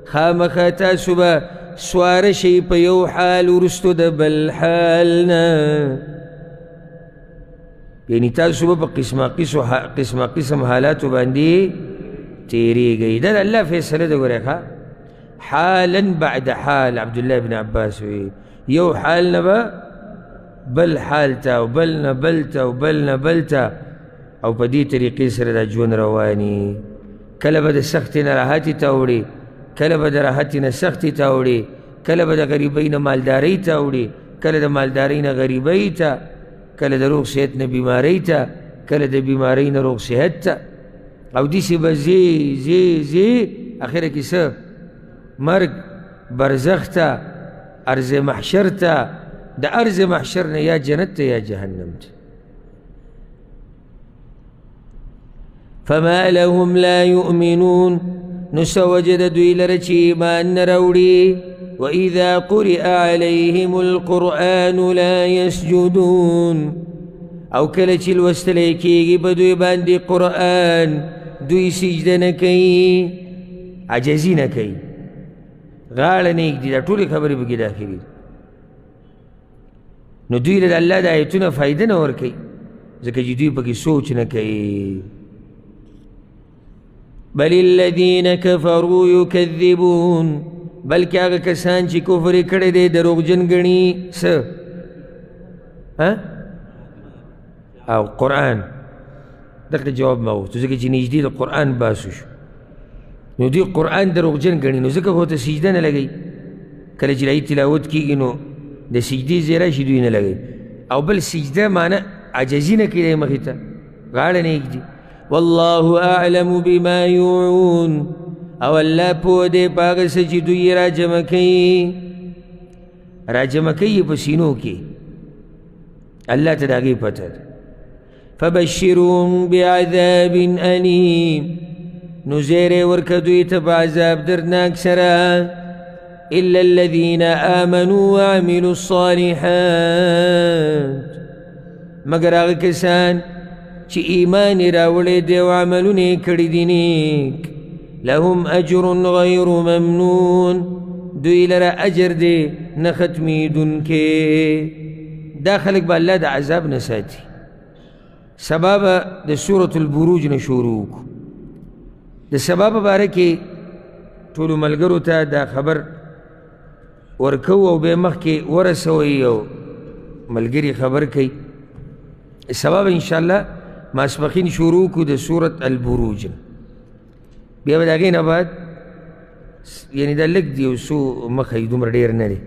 خامخا تاسو به سواره شئ په یو حال وروستو د بل حال نه. یعنی تاسو به په قسمه قسم حالاتو باندې تیریږئ. دا د الله فیصله ده. ګورئ ښه، حالا بعد حال. عبدالله بن عباس وی یو حال نه به بل حال ته، او بل نه بل ته، او بل نه بل ته، او په دې طریقې سره دا ژوند رواني. کله به د سختې نه راحتې ته وړي، کله به د راحتې نه سختې ته وړي، کله به د غریبۍ نه مالدارۍ ته وړي، کله د مالدارۍ نه غریبۍ ته، کله د روغ صحت نه بیمارۍ ته، کله د بیمارۍ نه روغ صحت ته. او داسې به زی اخره کې څه؟ مرګ، برزخ ته، ارض محشر ته. د ارض محشر نه یا جنت ته یا جهنم ته. فما لهم لا يؤمنون، نو څه وجه د دوی لره چې ایمان نه راوړي. وإذا قرئ عليهم القرآن لا يسجدون، او کله چې لوستلی کېږي په دوی باندې قرآن دوی سجده نه کوي، عجزي نه کوي، غاړه نه ږدي. دا ټولې خبرې پکې داخلي. نو دوی له د الله د آیتونه فایده نه ورکوي، ځکه چې دوی پکې سوچ نه کوي. بل الذين كفروا يكذبون، بلکې هغه کسان چې کفر یې کړی دی دروغجن ګڼي. څه؟ او قرآن. دغه جواب ما غوښتو ځکه چې نږدې د قرآن بحث وشو. نو دوی قرآن دروغجن ګڼي نو ځکه خو ته سجده نه لګوي کله چې د تلاوت کېږي نو د سجدې ځای راشي دوی نه لګوي او بل سجده معنی عجزي نه کوي مخې ته غاړه نه ایږدي والله اعلم بما يوعون او الله پوه دی په هغه څه چې دوی راجمع کوي په سینو کې الله ته د هغې پته ده فبشرهم بعذاب أليم نو زیری ورکه دوی ته په عذاب دردناک سره إلا الذين آمنوا وعملوا الصالحات مگر هغه کسان چې ایمان یې راوړی دی او عملونه یې کړي دي نیک لهم اجر غیر ممنون دوی لره اجر دی نه ختمیدونکی دا خلک به الله د عذاب نه ساتي سبب د سورة البروج نه شروع کړو د سبب باره کې ټولو ملګرو ته دا خبر ورکو او بیا مخکې ورسوئ او ملګري خبر کوي سبب انشاءالله ماسپخین شروع کړو د سورة البروج بیا به د هغې نه بعد یعنې دا لږ دی یو څو مخه یې دومره ډېر نه دی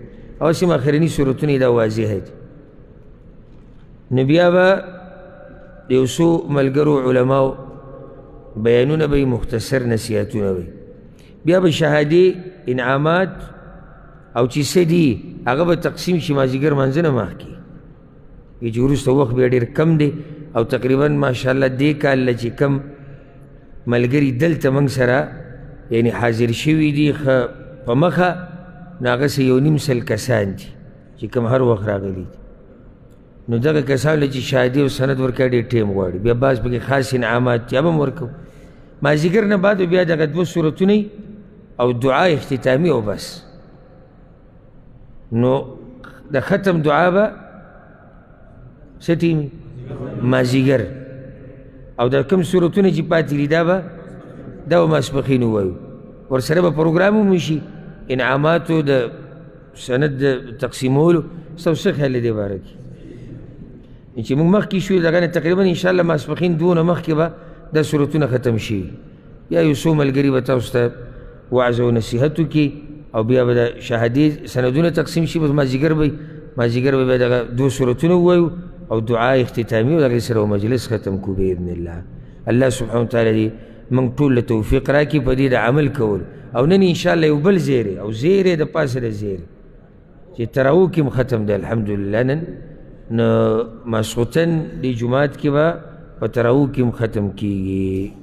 او سیم اخرني صورتونه یې دا واضحه دي نو بیا به د یو څو ملګرو علماو بیانونه به مختصر نصیحتونه به بیا به شهادې انعامات او چې څه دي هغه به تقسیم شي مازدیګر منځه نه مخکې چې وروسته وخت بیا ډېر کم دی او تقریبا ماشاءالله دې کال له چې کم ملګري دلته موږ سره یعنی حاضر شوي دي ښه په مخه نو هغسې 1.5 سل کسان دي چې کوم هر وخت راغلي دي نو دغه کسانو له چې شهادې او سند ورکوي ډېر ټیم غواړي بیا بعض پکې خاص انعامات یا به هم ورکوو مازدیګر نه بعد بیا دغه 2 سورتونه او دعا اختتامي او بس نو د ختم دعا به څه ټیمي مازدیګر او دا کوم سورتونه چې پاتې دي دا به ماسپښین ووایو ورسره به پروګرام هم وشي انعاماتو د سند د تقسیمولو ستاسو څه خیال دی دې باره کې چې موږ مخکې شو دغه نه تقریبا انشاءالله ماسپښین دونه مخکې به دا سورتونه ختم شي بیا یو څو ملګري به تاسو ته وعظ او نصیحت وکړي او بیا به د شهادې سندونه تقسیم شي بس مازدیګر به بیا دغه 2 سورتونه ووایو او دعا اختتامي او دغې سره مجلس ختم کړو باذن الله الله سبحانه وتعالی دې موږ ټول له توفیق راکړي په دې د عمل کولو او نن انشاءالله یو بل زیری او زیری د پاسه د زیری چې تراویح کې ختم دی الحمدلله نن نو ماسخوتن د جمعات کې به په تراویح کې ختم کیږي